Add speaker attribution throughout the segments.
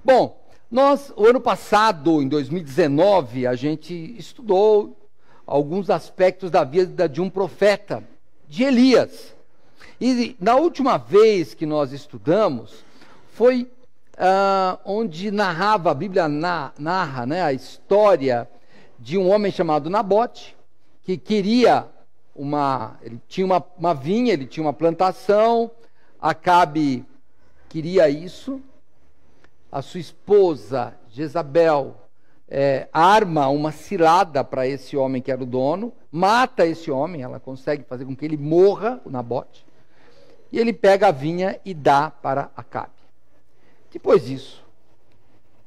Speaker 1: Bom, o ano passado, em 2019, a gente estudou alguns aspectos da vida de um profeta, de Elias. E na última vez que nós estudamos, foi onde narrava, a Bíblia narra, né, a história de um homem chamado Nabote, que queria ele tinha uma vinha, ele tinha uma plantação, Acabe queria isso, a sua esposa, Jezabel, arma uma cilada para esse homem que era o dono, mata esse homem, ela consegue fazer com que ele morra, o Nabote, e ele pega a vinha e dá para Acabe. Depois disso,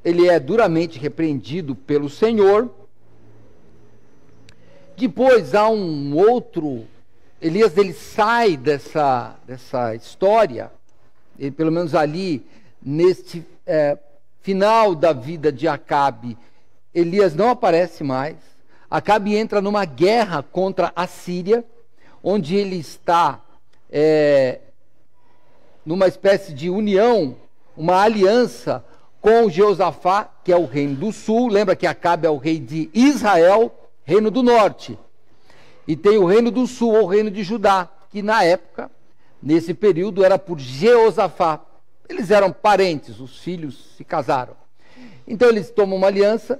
Speaker 1: ele é duramente repreendido pelo Senhor. Depois há um outro, Elias, ele sai dessa história, ele, pelo menos ali, neste final da vida de Acabe, Elias não aparece mais. Acabe entra numa guerra contra a Síria, onde ele está numa espécie de união, uma aliança com Jeosafá, que é o reino do sul. Lembra que Acabe é o rei de Israel, reino do norte. E tem o reino do sul, ou reino de Judá, que na época, nesse período, era por Jeosafá. Eles eram parentes, os filhos se casaram. Então eles tomam uma aliança,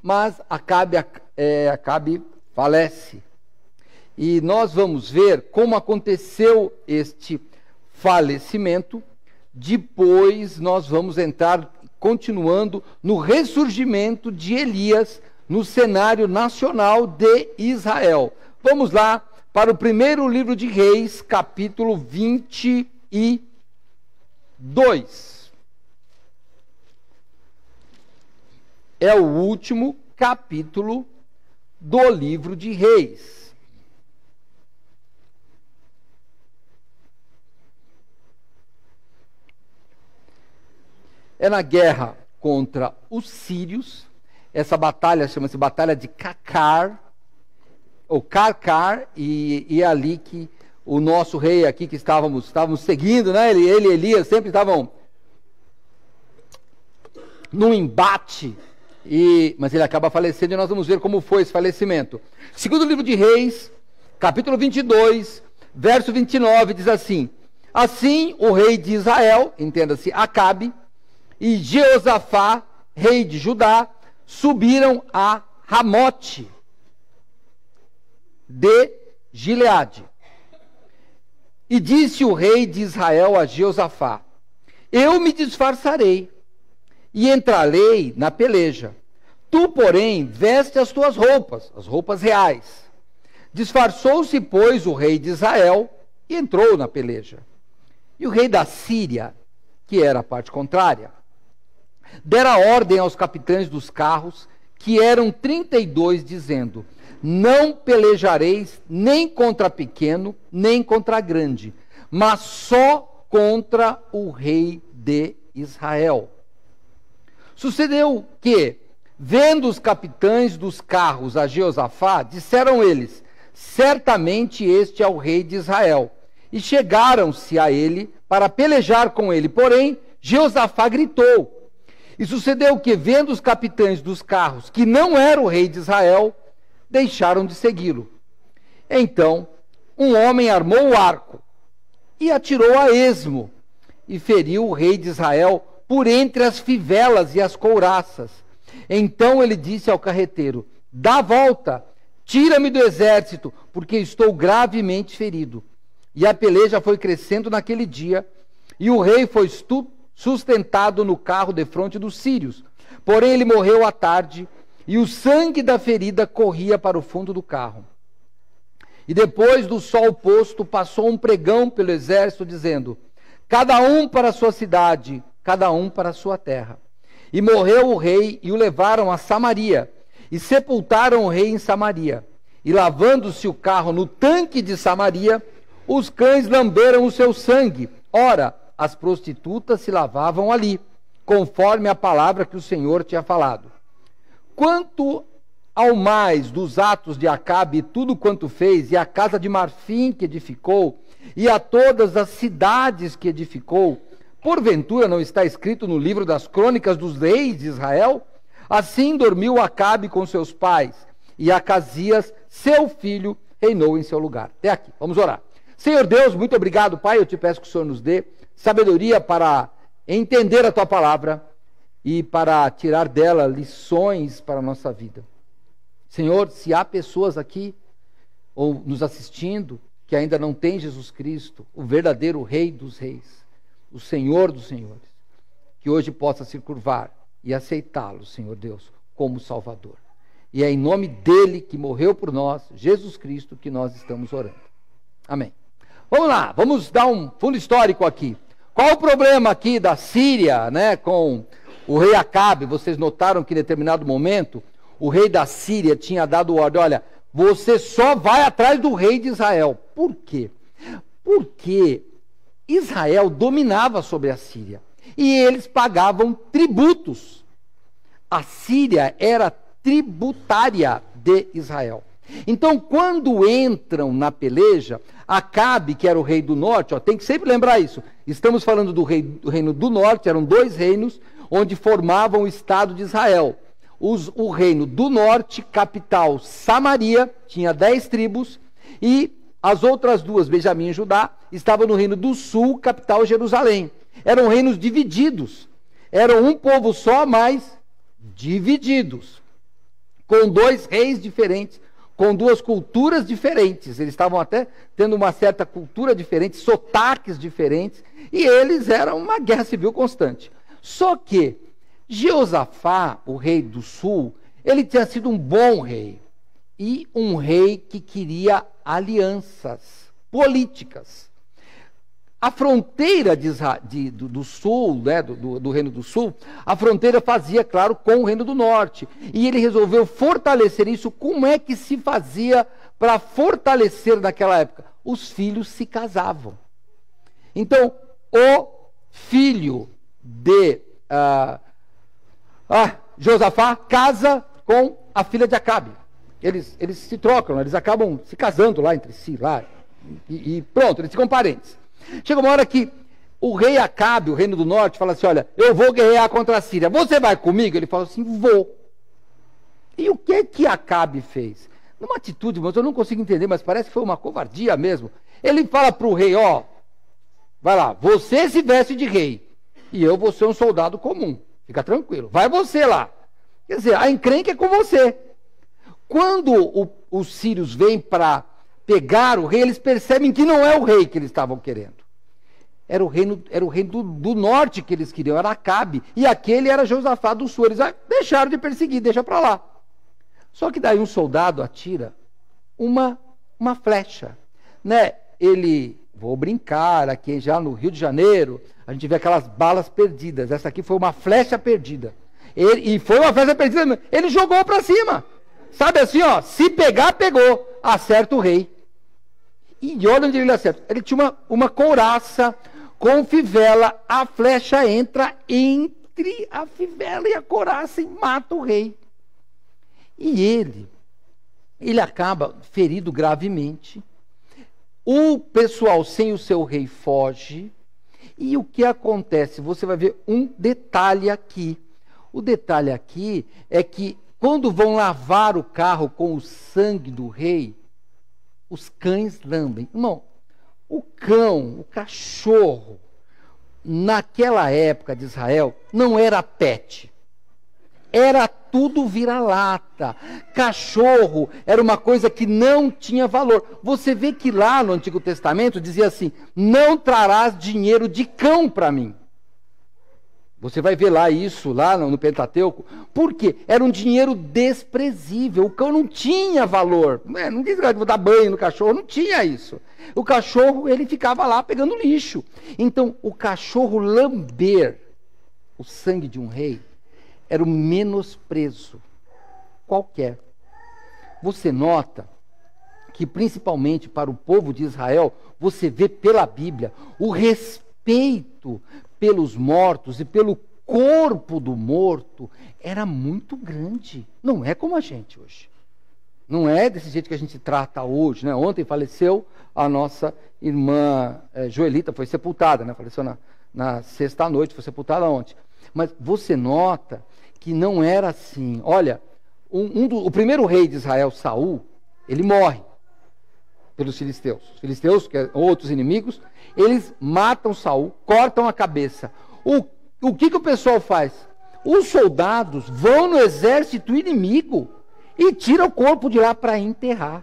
Speaker 1: mas Acabe falece. E nós vamos ver como aconteceu este falecimento. Depois nós vamos entrar, continuando, no ressurgimento de Elias no cenário nacional de Israel. Vamos lá para o primeiro livro de Reis, capítulo 22. É o último capítulo do livro de Reis. É na guerra contra os sírios. Essa batalha chama-se Batalha de Cacar, ou Carcar, e é ali que o nosso rei aqui, que estávamos seguindo, né? Ele e Elias sempre estavam num embate, mas ele acaba falecendo, e nós vamos ver como foi esse falecimento. Segundo livro de Reis, capítulo 22, verso 29, diz assim: assim o rei de Israel, entenda-se Acabe, e Jeosafá, rei de Judá, subiram a Ramote de Gileade. E disse o rei de Israel a Jeosafá: eu me disfarçarei e entrarei na peleja. Tu, porém, veste as tuas roupas, as roupas reais. Disfarçou-se, pois, o rei de Israel e entrou na peleja. E o rei da Síria, que era a parte contrária, dera ordem aos capitães dos carros, que eram 32, dizendo: não pelejareis nem contra pequeno, nem contra grande, mas só contra o rei de Israel. Sucedeu que, vendo os capitães dos carros a Jeosafá, disseram eles: certamente este é o rei de Israel. E chegaram-se a ele para pelejar com ele. Porém, Jeosafá gritou. E sucedeu que, vendo os capitães dos carros, que não era o rei de Israel, deixaram de segui-lo. Então, um homem armou o arco e atirou a esmo, e feriu o rei de Israel por entre as fivelas e as couraças. Então ele disse ao carreteiro: dá a volta, tira-me do exército, porque estou gravemente ferido. E a peleja foi crescendo naquele dia, e o rei foi sustentado no carro defronte dos sírios. Porém ele morreu à tarde, e o sangue da ferida corria para o fundo do carro. E depois do sol posto, passou um pregão pelo exército, dizendo: cada um para a sua cidade, cada um para a sua terra. E morreu o rei, e o levaram a Samaria, e sepultaram o rei em Samaria. E lavando-se o carro no tanque de Samaria, os cães lamberam o seu sangue. Ora, as prostitutas se lavavam ali, conforme a palavra que o Senhor tinha falado. Quanto ao mais dos atos de Acabe, tudo quanto fez, e a casa de marfim que edificou, e a todas as cidades que edificou, Porventura não está escrito no livro das crônicas dos reis de Israel? Assim dormiu Acabe com seus pais, e Acasias, seu filho, reinou em seu lugar. Até aqui, vamos orar. Senhor Deus, muito obrigado, Pai, eu te peço que o Senhor nos dê sabedoria para entender a Tua palavra e para tirar dela lições para a nossa vida. Senhor, se há pessoas aqui, ou nos assistindo, que ainda não têm Jesus Cristo, o verdadeiro Rei dos Reis, o Senhor dos Senhores, que hoje possa se curvar e aceitá-lo, Senhor Deus, como Salvador. E é em nome dele que morreu por nós, Jesus Cristo, que nós estamos orando. Amém. Vamos lá, vamos dar um fundo histórico aqui. Qual o problema aqui da Síria, né, com o rei Acabe? Vocês notaram que em determinado momento, o rei da Síria tinha dado ordem, olha, você só vai atrás do rei de Israel. Por quê? Porque Israel dominava sobre a Síria e eles pagavam tributos. A Síria era tributária de Israel. Então, quando entram na peleja, Acabe, que era o rei do norte, tem que sempre lembrar isso. Estamos falando do reino do norte, eram dois reinos onde formavam o Estado de Israel. O reino do norte, capital Samaria, tinha 10 tribos, e as outras duas, Benjamim e Judá, estavam no reino do sul, capital Jerusalém. Eram reinos divididos. Eram um povo só, mas divididos. Com 2 reis diferentes, com 2 culturas diferentes. Eles estavam até tendo uma certa cultura diferente, sotaques diferentes, e eles eram uma guerra civil constante. Só que Jeosafá, o rei do sul, ele tinha sido um bom rei. E um rei que queria alianças políticas. A fronteira do sul, né, do reino do sul, a fronteira fazia, claro, com o reino do norte. E ele resolveu fortalecer isso. Como é que se fazia para fortalecer naquela época? Os filhos se casavam. Então, o filho de Josafá casa com a filha de Acabe. Eles se trocam, eles acabam se casando lá entre si, lá, e pronto, eles ficam parentes. Chega uma hora que o rei Acabe, o reino do norte, fala assim, olha, eu vou guerrear contra a Síria, você vai comigo? Ele fala assim, vou. E o que Acabe fez? Numa atitude, mas eu não consigo entender, mas parece que foi uma covardia mesmo. Ele fala para o rei, vai lá, você se veste de rei, e eu vou ser um soldado comum, fica tranquilo, vai você lá. Quer dizer, a encrenca é com você. Quando os sírios vêm para pegar o rei, eles percebem que não é o rei que eles estavam querendo. Era o reino do norte que eles queriam, era Acabe. E aquele era Josafá do sul. Eles deixaram de perseguir, deixa para lá. Só que daí um soldado atira uma flecha. Né? Vou brincar, aqui já no Rio de Janeiro, a gente vê aquelas balas perdidas. Essa aqui foi uma flecha perdida. E foi uma flecha perdida, ele jogou para cima. Sabe assim, se pegar, pegou. Acerta o rei. E olha onde ele acerta. Ele tinha uma couraça com fivela. A flecha entra entre a fivela e a couraça e mata o rei. E ele acaba ferido gravemente. O pessoal sem o seu rei foge. E o que acontece? Você vai ver um detalhe aqui. O detalhe aqui é que quando vão lavar o carro com o sangue do rei, os cães lambem. Irmão, o cão, o cachorro, naquela época de Israel, não era pet. Era tudo vira-lata. Cachorro era uma coisa que não tinha valor. Você vê que lá no Antigo Testamento dizia assim, não trarás dinheiro de cão para mim. Você vai ver lá isso, lá no Pentateuco. Por quê? Era um dinheiro desprezível. O cão não tinha valor. Não diz que vou dar banho no cachorro, não tinha isso. O cachorro, ele ficava lá pegando lixo. Então, o cachorro lamber o sangue de um rei era o menosprezo qualquer. Você nota que, principalmente para o povo de Israel, você vê pela Bíblia o respeito pelos mortos e pelo corpo do morto era muito grande. Não é como a gente hoje. Não é desse jeito que a gente trata hoje, né? Ontem faleceu a nossa irmã Joelita, foi sepultada, né? Faleceu na sexta-noite, foi sepultada ontem. Mas você nota que não era assim. Olha, o primeiro rei de Israel, Saul, ele morre pelos filisteus. Os filisteus, que são outros inimigos, eles matam Saul, cortam a cabeça. O que o pessoal faz? Os soldados vão no exército inimigo e tiram o corpo de lá para enterrar.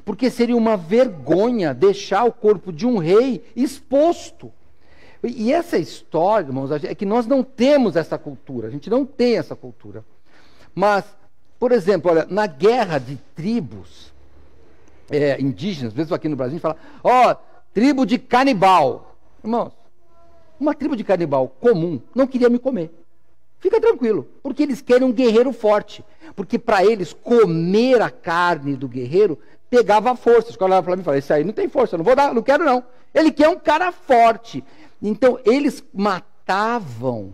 Speaker 1: Porque seria uma vergonha deixar o corpo de um rei exposto. E essa história, irmãos, é que nós não temos essa cultura. A gente não tem essa cultura. Mas, por exemplo, olha, na guerra de tribos indígenas, mesmo aqui no Brasil, a gente fala, tribo de canibal. Irmãos, uma tribo de canibal comum não queria me comer. Fica tranquilo, porque eles querem um guerreiro forte. Porque para eles, comer a carne do guerreiro pegava força. Os caras olhavam para mim e falavam, esse aí não tem força, não vou dar, não quero não. Ele quer um cara forte. Então, eles matavam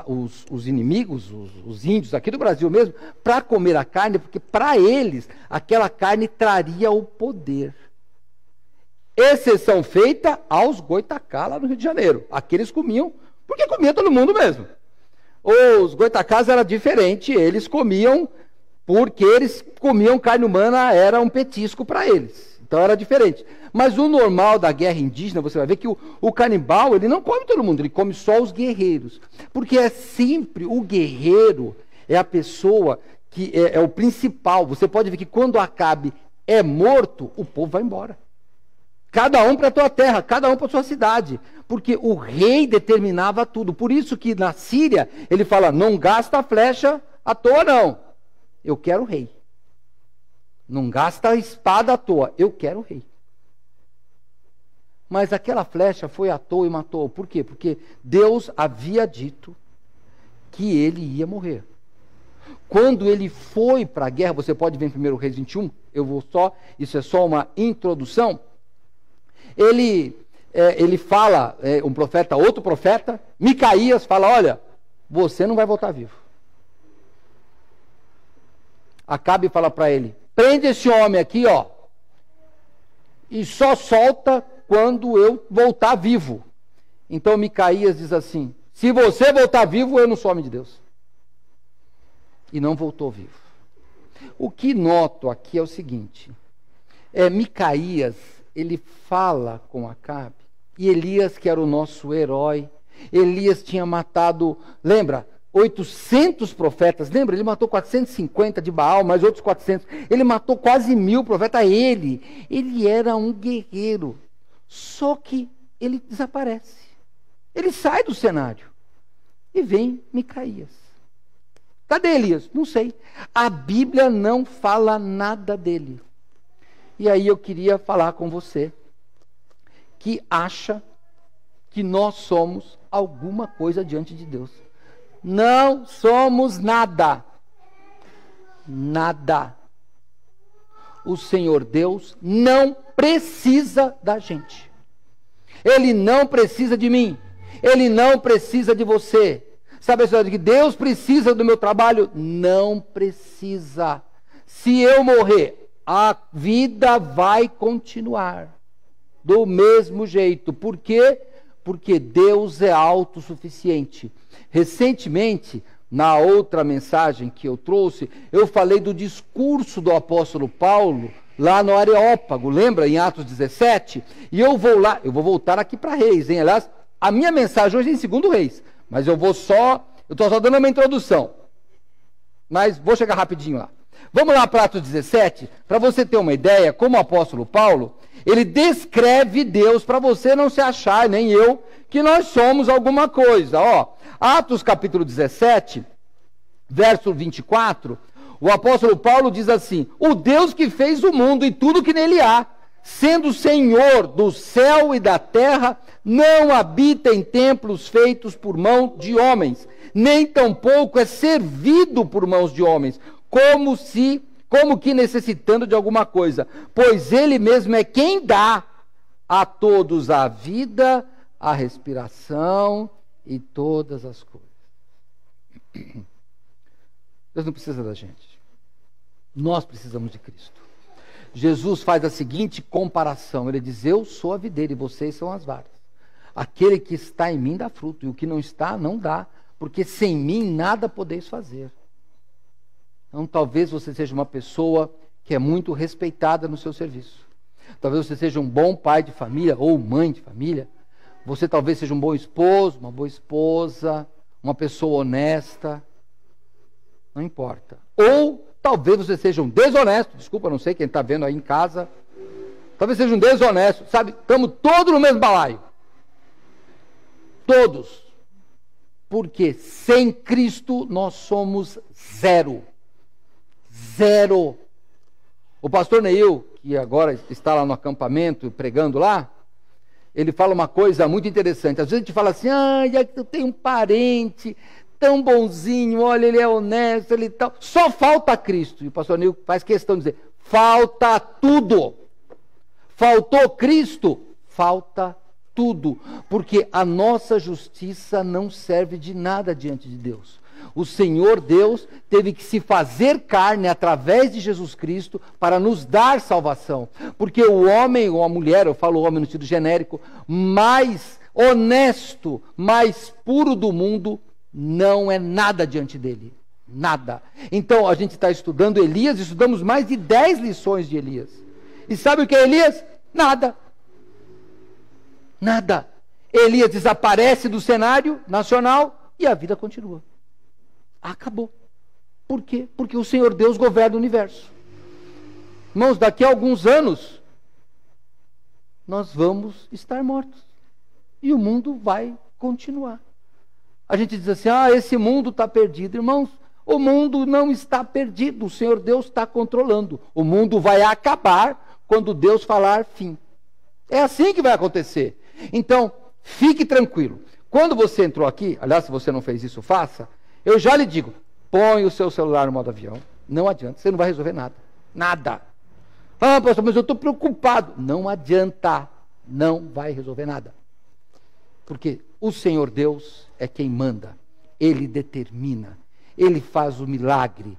Speaker 1: os inimigos, os índios aqui do Brasil mesmo, para comer a carne, porque para eles, aquela carne traria o poder. Exceção feita aos goitacá lá no Rio de Janeiro. Aqueles comiam, porque comia todo mundo mesmo. Os goitacás era diferente, eles comiam porque eles comiam carne humana, era um petisco para eles. Então era diferente. Mas o normal da guerra indígena, você vai ver que o canibal, ele não come todo mundo, ele come só os guerreiros. Porque é sempre o guerreiro, é a pessoa que é o principal. Você pode ver que quando Acabe é morto, o povo vai embora. Cada um para a tua terra, cada um para a sua cidade. Porque o rei determinava tudo. Por isso que na Síria, ele fala, não gasta a flecha à toa não. Eu quero o rei. Não gasta a espada à toa. Eu quero o rei. Mas aquela flecha foi à toa e matou. Por quê? Porque Deus havia dito que ele ia morrer. Quando ele foi para a guerra, você pode ver em 1 Reis 21, isso é só uma introdução. Ele fala, um profeta, outro profeta, Micaías fala, olha, você não vai voltar vivo. Acabe fala para ele, prende esse homem aqui, e só solta quando eu voltar vivo. Então Micaías diz assim, se você voltar vivo, eu não sou homem de Deus. E não voltou vivo. O que noto aqui é o seguinte, Micaías, ele fala com Acabe, e Elias, que era o nosso herói, Elias tinha matado, lembra, 800 profetas, lembra? Ele matou 450 de Baal, mais outros 400. Ele matou quase 1000 profetas. Ele era um guerreiro. Só que ele desaparece. Ele sai do cenário. E vem Micaías. Cadê Elias? Não sei. A Bíblia não fala nada dele. E aí eu queria falar com você que acha que nós somos alguma coisa diante de Deus. Não somos nada. Nada. O Senhor Deus não precisa da gente. Ele não precisa de mim. Ele não precisa de você. Sabe a história de que Deus precisa do meu trabalho? Não precisa. Se eu morrer, a vida vai continuar. Do mesmo jeito. Por quê? Porque Deus é autossuficiente. Recentemente, na outra mensagem que eu trouxe, eu falei do discurso do apóstolo Paulo, lá no Areópago, lembra, em Atos 17? E eu vou voltar aqui para Reis, hein? Aliás, a minha mensagem hoje é em 2 Reis, mas eu estou só dando uma introdução. Mas vou chegar rapidinho lá. Vamos lá para Atos 17, para você ter uma ideia, como o apóstolo Paulo, ele descreve Deus para você não se achar, nem eu, que nós somos alguma coisa. Atos capítulo 17, verso 24, o apóstolo Paulo diz assim, o Deus que fez o mundo e tudo que nele há, sendo Senhor do céu e da terra, não habita em templos feitos por mão de homens, nem tampouco é servido por mãos de homens, como que necessitando de alguma coisa, pois ele mesmo é quem dá a todos a vida, a respiração e todas as coisas. Deus não precisa da gente. Nós precisamos de Cristo. Jesus faz a seguinte comparação, ele diz, eu sou a videira e vocês são as varas. Aquele que está em mim dá fruto, e o que não está, não dá, porque sem mim nada podeis fazer. Então talvez você seja uma pessoa que é muito respeitada no seu serviço. Talvez você seja um bom pai de família ou mãe de família. Você talvez seja um bom esposo, uma boa esposa, uma pessoa honesta. Não importa. Ou talvez você seja um desonesto. Desculpa, não sei quem está vendo aí em casa. Talvez seja um desonesto. Sabe, estamos todos no mesmo balaio. Todos. Porque sem Cristo nós somos zero. Zero. O pastor Neil, que agora está lá no acampamento pregando lá, ele fala uma coisa muito interessante. Às vezes a gente fala assim, eu tenho um parente tão bonzinho, olha, ele é honesto, ele tal. Só falta Cristo. E o pastor Neil faz questão de dizer, falta tudo. Faltou Cristo, falta tudo. Porque a nossa justiça não serve de nada diante de Deus. O Senhor Deus teve que se fazer carne através de Jesus Cristo para nos dar salvação. Porque o homem ou a mulher, eu falo homem no sentido genérico, mais honesto, mais puro do mundo, não é nada diante dele. Nada. Então a gente está estudando Elias, estudamos mais de 10 lições de Elias. E sabe o que é Elias? Nada. Nada. Elias desaparece do cenário nacional e a vida continua. Acabou. Por quê? Porque o Senhor Deus governa o universo. Irmãos, daqui a alguns anos, nós vamos estar mortos. E o mundo vai continuar. A gente diz assim, esse mundo está perdido. Irmãos, o mundo não está perdido. O Senhor Deus está controlando. O mundo vai acabar quando Deus falar fim. É assim que vai acontecer. Então, fique tranquilo. Quando você entrou aqui, aliás, se você não fez isso, faça. Eu já lhe digo, põe o seu celular no modo avião. Não adianta, você não vai resolver nada. Nada. Pastor, mas eu estou preocupado. Não adianta, não vai resolver nada. Porque o Senhor Deus é quem manda. Ele determina. Ele faz o milagre.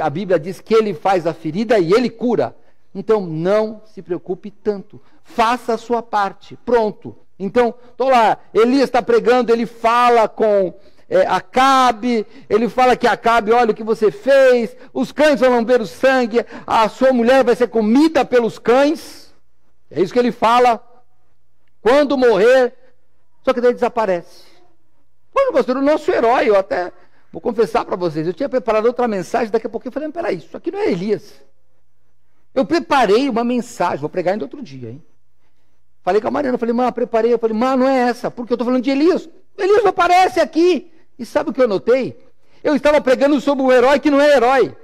Speaker 1: A Bíblia diz que Ele faz a ferida e Ele cura. Então não se preocupe tanto. Faça a sua parte. Pronto. Então, estou lá. Elias está pregando, ele fala com Acabe, ele fala que Acabe, olha o que você fez, os cães vão lamber o sangue, a sua mulher vai ser comida pelos cães. É isso que ele fala. Quando morrer, só que daí desaparece. Olha, pastor, o nosso herói, eu até vou confessar para vocês, eu tinha preparado outra mensagem, daqui a pouco eu falei, peraí, isso aqui não é Elias. Eu preparei uma mensagem, vou pregar ainda outro dia, hein? Falei com a Mariana, falei, preparei, eu falei, não é essa, porque eu estou falando de Elias. Elias não aparece aqui. E sabe o que eu notei? Eu estava pregando sobre um herói que não é herói.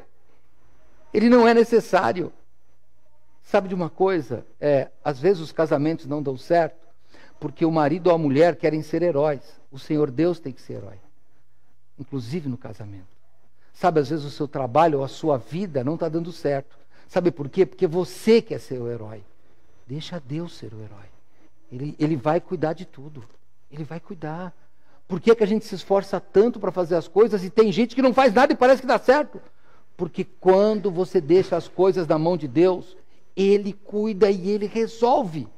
Speaker 1: Ele não é necessário. Sabe de uma coisa? Às vezes os casamentos não dão certo, porque o marido ou a mulher querem ser heróis. O Senhor Deus tem que ser herói. Inclusive no casamento. Sabe, às vezes o seu trabalho ou a sua vida não está dando certo. Sabe por quê? Porque você quer ser o herói. Deixa Deus ser o herói. Ele vai cuidar de tudo. Ele vai cuidar. Por que a gente se esforça tanto para fazer as coisas e tem gente que não faz nada e parece que dá certo? Porque quando você deixa as coisas na mão de Deus, Ele cuida e Ele resolve.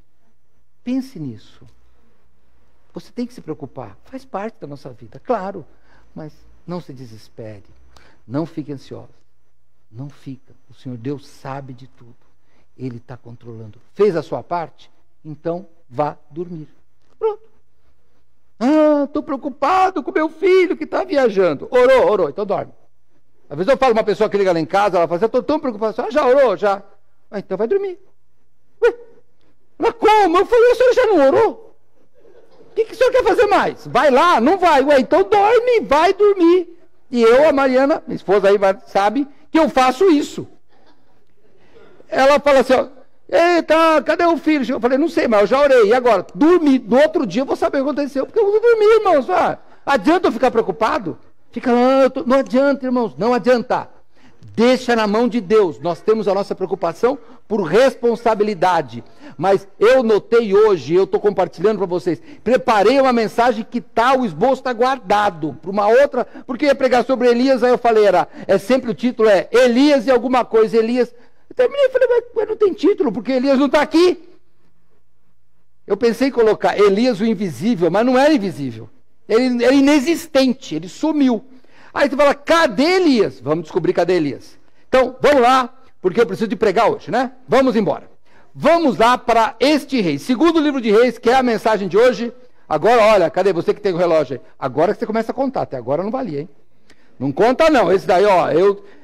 Speaker 1: Pense nisso. Você tem que se preocupar. Faz parte da nossa vida, claro. Mas não se desespere. Não fique ansioso. Não fica. O Senhor Deus sabe de tudo. Ele está controlando. Fez a sua parte? Então vá dormir. Pronto. Estou preocupado com meu filho que está viajando. Orou, então dorme. Às vezes eu falo uma pessoa que liga lá em casa, ela fala assim, estou tão preocupado. Já orou? Já. Então vai dormir. Ué, mas como? Eu falei, o senhor já não orou? O que o senhor quer fazer mais? Vai lá? Não vai. Ué, então dorme, vai dormir. E eu, a Mariana, minha esposa aí sabe que eu faço isso. Ela fala assim, eita, cadê o filho? Eu falei, não sei, mas eu já orei. E agora? Dormi. No outro dia eu vou saber o que aconteceu. Porque eu vou dormir, irmãos. Adianta eu ficar preocupado? Não adianta, irmãos. Não adianta. Deixa na mão de Deus. Nós temos a nossa preocupação por responsabilidade. Mas eu notei hoje, eu estou compartilhando para vocês, preparei uma mensagem que o esboço está guardado para uma outra, porque eu ia pregar sobre Elias, aí eu falei, sempre o título é Elias e alguma coisa, Elias. Eu terminei e falei, mas não tem título, porque Elias não está aqui. Eu pensei em colocar Elias o invisível, mas não era invisível. Ele era inexistente, ele sumiu. Aí você fala, cadê Elias? Vamos descobrir cadê Elias. Então, vamos lá, porque eu preciso de pregar hoje, né? Vamos embora. Vamos lá para este rei. Segundo livro de Reis, que é a mensagem de hoje. Agora, olha, cadê você que tem o relógio aí? Agora que você começa a contar, até agora não valia, hein? Não conta não, esse daí,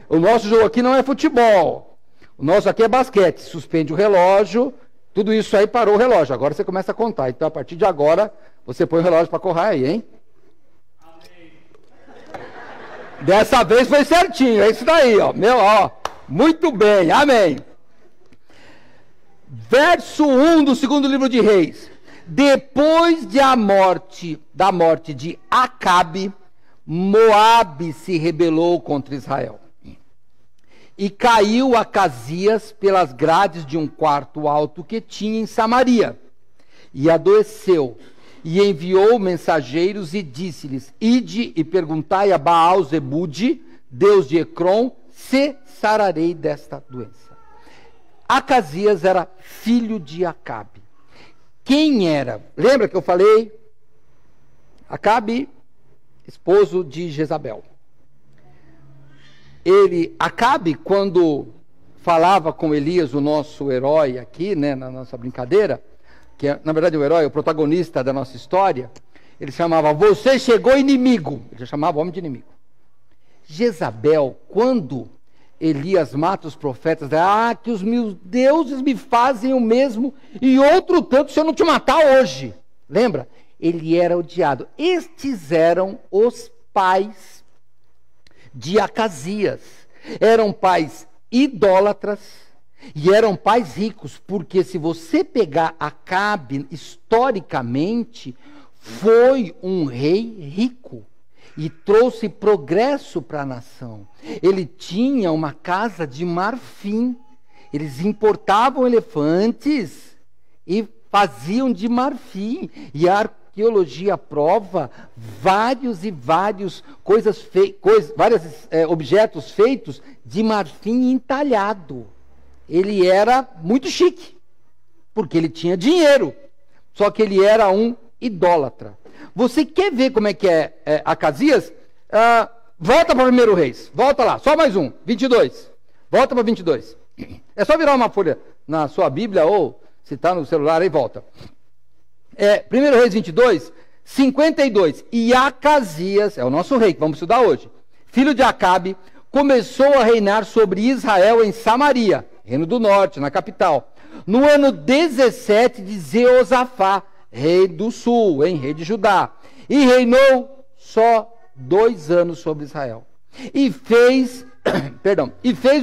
Speaker 1: o nosso jogo aqui não é futebol. O nosso aqui é basquete. Suspende o relógio, tudo isso aí parou o relógio. Agora você começa a contar. Então, a partir de agora, você põe o relógio para correr aí, hein? Dessa vez foi certinho, é isso daí, muito bem, amém. Verso 1 do segundo livro de Reis. Depois da morte de Acabe, Moabe se rebelou contra Israel. E caiu Acasias pelas grades de um quarto alto que tinha em Samaria. E adoeceu. E enviou mensageiros e disse-lhes, ide e perguntai a Baal-Zebude, Deus de Ecrom, se sararei desta doença. Acasias era filho de Acabe. Quem era? Lembra que eu falei? Acabe, esposo de Jezabel. Acabe, quando falava com Elias, o nosso herói aqui, né, na nossa brincadeira, que é, na verdade, o herói, o protagonista da nossa história, ele chamava, você chegou inimigo. Ele chamava o homem de inimigo. Jezabel, quando Elias mata os profetas, que os meus deuses me fazem o mesmo, e outro tanto se eu não te matar hoje. Lembra? Ele era odiado. Estes eram os pais de Acasias. Eram pais idólatras, e eram pais ricos, porque se você pegar Acabe, historicamente, foi um rei rico e trouxe progresso para a nação. Ele tinha uma casa de marfim, eles importavam elefantes e faziam de marfim, e a arqueologia prova vários objetos feitos de marfim entalhado. Ele era muito chique, porque ele tinha dinheiro, só que ele era um idólatra. Você quer ver como é que é Acasias? Volta para o 1 Reis, volta lá, só mais um, 22. Volta para 22. É só virar uma folha na sua Bíblia, ou se está no celular, aí volta. 1 Reis 22, 52. E Acasias, é o nosso rei que vamos estudar hoje, filho de Acabe, começou a reinar sobre Israel em Samaria, reino do norte, na capital, no ano 17 de Jeosafá, rei do sul, rei de Judá, e reinou só 2 anos sobre Israel. E fez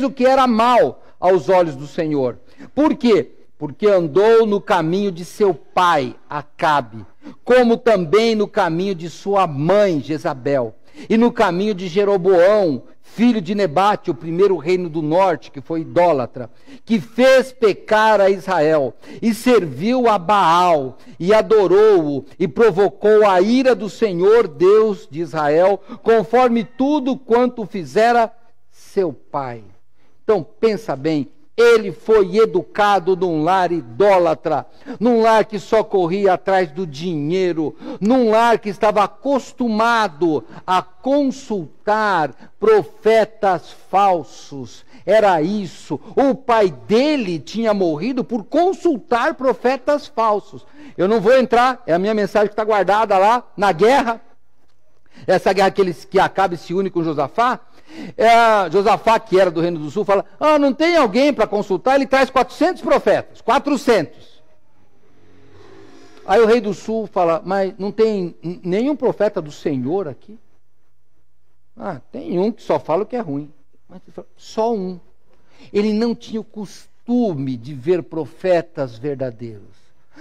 Speaker 1: o que era mal aos olhos do Senhor. Por quê? Porque andou no caminho de seu pai, Acabe, como também no caminho de sua mãe, Jezabel, e no caminho de Jeroboão, filho de Nebate, o primeiro reino do norte, que foi idólatra, que fez pecar a Israel, e serviu a Baal, e adorou-o, e provocou a ira do Senhor, Deus de Israel, conforme tudo quanto fizera seu pai. Então, pensa bem, ele foi educado num lar idólatra, num lar que só corria atrás do dinheiro, num lar que estava acostumado a consultar profetas falsos. Era isso. O pai dele tinha morrido por consultar profetas falsos. Eu não vou entrar, é a minha mensagem que está guardada lá na guerra. Essa guerra que Acabe se une com Josafá. Josafá, que era do Reino do Sul, fala, não tem alguém para consultar, ele traz 400 profetas, 400. Aí o rei do Sul fala, mas não tem nenhum profeta do Senhor aqui? Tem um que só fala o que é ruim, mas só um. Ele não tinha o costume de ver profetas verdadeiros.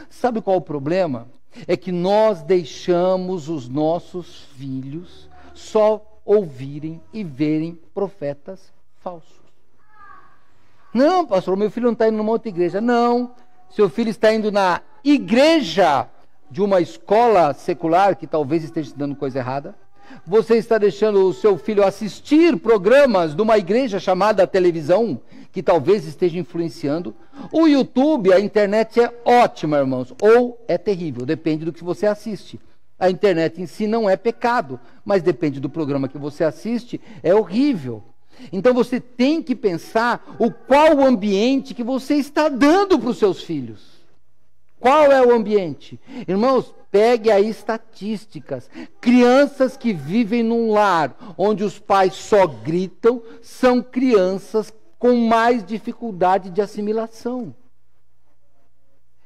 Speaker 1: Sabe qual o problema? É que nós deixamos os nossos filhos só ouvirem e verem profetas falsos. Não, pastor, meu filho não está indo numa outra igreja. Não, seu filho está indo na igreja de uma escola secular que talvez esteja dando coisa errada. Você está deixando o seu filho assistir programas de uma igreja chamada televisão, que talvez esteja influenciando. O YouTube, a internet é ótima, irmãos, ou é terrível, depende do que você assiste. A internet em si não é pecado, mas depende do programa que você assiste, é horrível. Então você tem que pensar qual o ambiente que você está dando para os seus filhos. Qual é o ambiente? Irmãos, pegue aí estatísticas. Crianças que vivem num lar onde os pais só gritam são crianças com mais dificuldade de assimilação.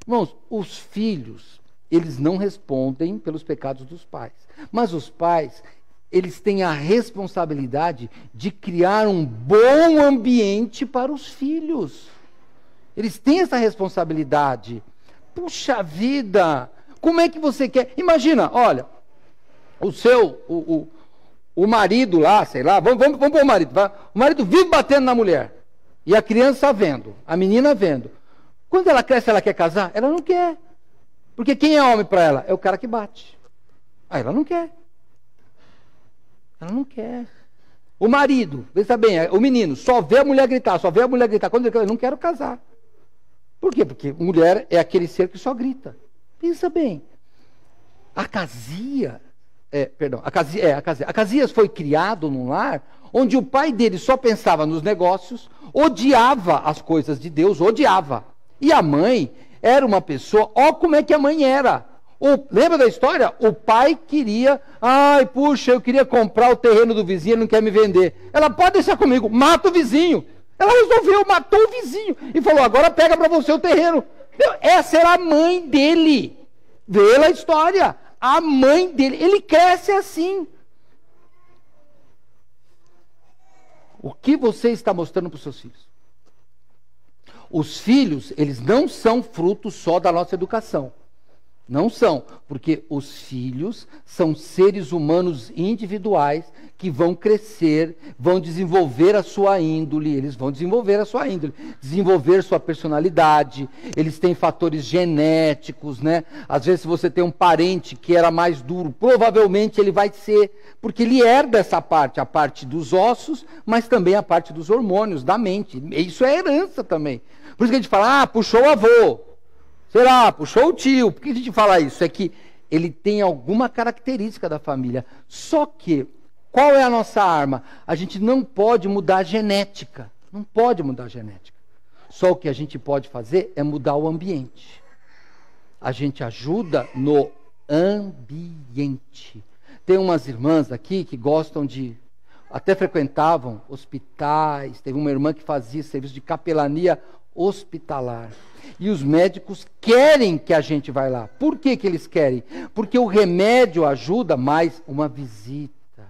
Speaker 1: Irmãos, os filhos, eles não respondem pelos pecados dos pais. Mas os pais, eles têm a responsabilidade de criar um bom ambiente para os filhos. Eles têm essa responsabilidade. Puxa vida, como é que você quer? Imagina, olha, o marido lá, sei lá, vamos pôr o marido. O marido vive batendo na mulher. E a criança vendo, a menina vendo. Quando ela cresce, ela quer casar? Ela não quer. Porque quem é homem para ela? É o cara que bate. Aí ela não quer. Ela não quer. O marido, veja bem, o menino só vê a mulher gritar, Quando ele não quero casar. Por quê? Porque mulher é aquele ser que só grita. Pensa bem. Acasias foi criado num lar onde o pai dele só pensava nos negócios, odiava as coisas de Deus, odiava. E a mãe era uma pessoa, ó como é que a mãe era. Lembra da história? O pai queria, eu queria comprar o terreno do vizinho, ele não quer me vender. Ela pode deixar comigo, mata o vizinho. Ela resolveu, matou o vizinho e falou, agora pega para você o terreno. Essa era a mãe dele. Vê a história. A mãe dele, ele cresce assim. O que você está mostrando para os seus filhos? Os filhos, eles não são fruto só da nossa educação. Não são, porque os filhos são seres humanos individuais que vão crescer, vão desenvolver a sua índole, desenvolver sua personalidade, eles têm fatores genéticos, né? Às vezes, se você tem um parente que era mais duro, provavelmente ele vai ser, porque ele herda essa parte, a parte dos ossos, mas também a parte dos hormônios, da mente. Isso é herança também. Por isso que a gente fala, puxou o avô. Sei lá, puxou o tio. Por que a gente fala isso? É que ele tem alguma característica da família. Só que, qual é a nossa arma? A gente não pode mudar a genética. Não pode mudar a genética. Só o que a gente pode fazer é mudar o ambiente. A gente ajuda no ambiente. Tem umas irmãs aqui que gostam de... Até frequentavam hospitais. Teve uma irmã que fazia serviço de capelania hospitalar. E os médicos querem que a gente vá lá. Por que eles querem? Porque o remédio ajuda, mas uma visita,